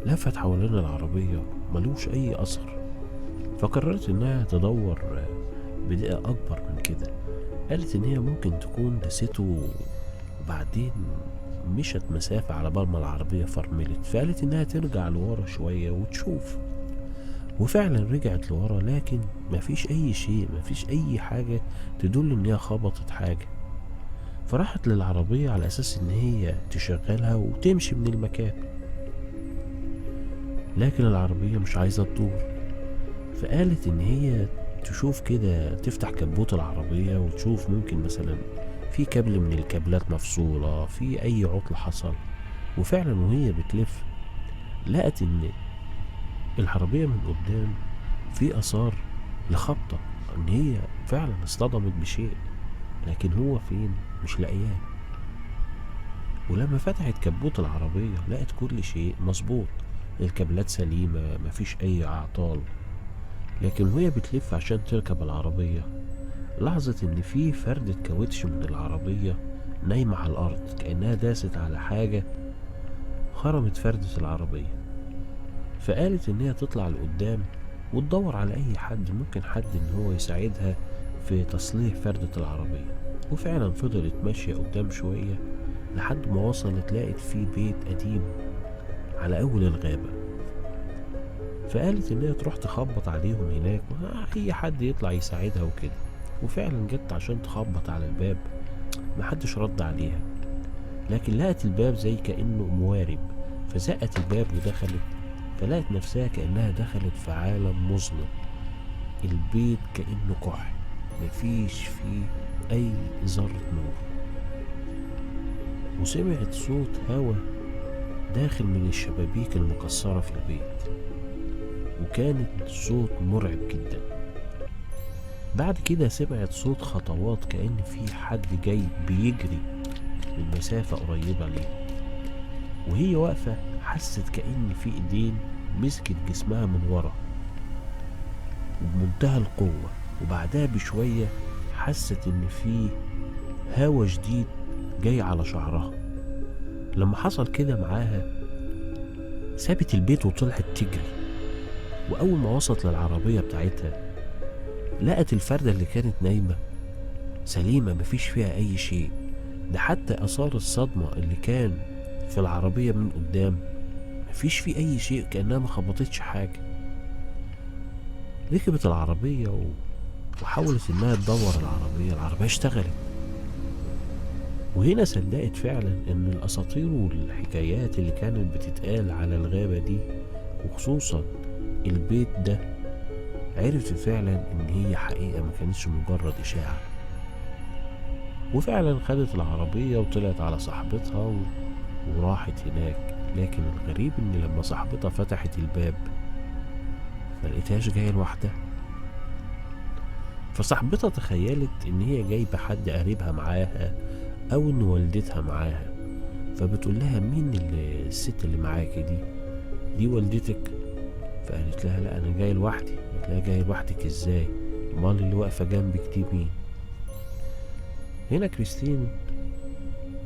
لفت حوالين العربية ملوش أي أثر. فقررت إنها تدور بدقة أكبر من كده. قالت إن هي ممكن تكون دسته وبعدين مشت مسافة على بال ما العربية فرملت، فقالت إنها ترجع لورا شوية وتشوف. وفعلا رجعت لورا، لكن مفيش أي شيء، مفيش أي حاجة تدل إن هي خبطت حاجة. فراحت للعربية على أساس إن هي تشغلها وتمشي من المكان. لكن العربية مش عايزة تدور. فقالت ان هي تشوف كده، تفتح كبوت العربية وتشوف ممكن مثلا في كابل من الكابلات مفصولة، في اي عطل حصل. وفعلا وهي بتلف لقت ان العربية من قدام في اثار لخبطة، ان هي فعلا اصطدمت بشيء، لكن هو فين مش لاقياه. ولما فتحت كبوت العربية لقت كل شيء مظبوط، الكابلات سليمة، مفيش اي اعطال. لكن وهي بتلف عشان تركب العربية لاحظت ان في فردة كاوتش من العربية نايمة على الارض، كأنها داست على حاجة خرمت فردة العربية. فقالت ان هي تطلع لقدام وتدور على اي حد، ممكن حد ان هو يساعدها في تصليح فردة العربية. وفعلا فضلت ماشية قدام شوية لحد ما وصلت لقت في بيت قديم على اول الغابة. فقالت ان هي تروح تخبط عليهم هناك، اي حد يطلع يساعدها وكده. وفعلا جت عشان تخبط على الباب، محدش رد عليها، لكن لقت الباب زي كأنه موارب، فزقت الباب ودخلت. فلقت نفسها كأنها دخلت في عالم مظلم، البيت كأنه كحل، مفيش فيه أي ذرة نور. وسمعت صوت هوا داخل من الشبابيك المكسرة في البيت، وكانت صوت مرعب جدا. بعد كده سمعت صوت خطوات، كأن في حد جاي بيجري من مسافة قريبة ليها. وهي واقفة حست كأن في ايدين مسكت جسمها من ورا وبمنتهى القوة. وبعدها بشوية حست ان في هوا شديد جاي على شعرها. لما حصل كده معاها سابت البيت وطلعت تجري. وأول ما وصلت للعربية بتاعتها لقت الفردة اللي كانت نايمة سليمة، مفيش فيها أي شيء. ده حتى آثار الصدمة اللي كان في العربية من قدام مفيش فيه أي شيء، كأنها ما خبطتش حاجة. ركبت العربية وحاولت إنها تدور العربية اشتغلت. وهنا صدقت فعلا إن الأساطير والحكايات اللي كانت بتتقال على الغابة دي، وخصوصا البيت ده، عرفت فعلا إن هي حقيقة، ما كانتش مجرد إشاعة. وفعلا خدت العربية وطلعت على صاحبتها وراحت هناك. لكن الغريب إن لما صاحبتها فتحت الباب ملقتهاش جاية لوحدها. فصاحبتها تخيلت إن هي جايبة حد قريبها معاها أو إن والدتها معاها. فبتقول لها مين الست اللي معاكي دي والدتك؟ فقالت لها لا، أنا جاي لوحدي. قالت لها جاي لوحدك إزاي؟ امال اللي واقفة جنبك دي مين؟ هنا كريستين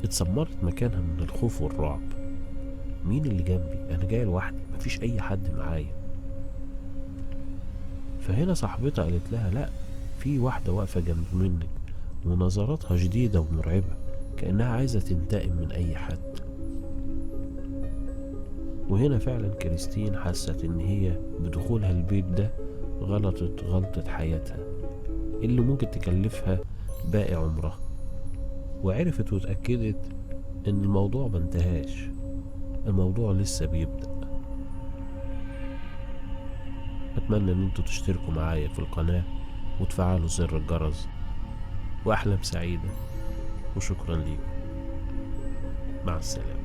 اتسمرت مكانها من الخوف والرعب. مين اللي جنبي؟ أنا جاي لوحدي، مفيش أي حد معايا. فهنا صاحبتها قالت لها لا، في واحدة واقفة جنب منك ونظراتها شديدة ومرعبة، كأنها عايزة تنتقم من أي حد. وهنا فعلا كريستين حست إن هي بدخولها البيت ده غلطت غلطة حياتها اللي ممكن تكلفها باقي عمرها. وعرفت واتأكدت إن الموضوع منتهاش، الموضوع لسه بيبدأ. أتمنى إن انتوا تشتركوا معايا في القناة وتفعلوا زر الجرس. وأحلام سعيدة، وشكرا ليكم. مع السلامة.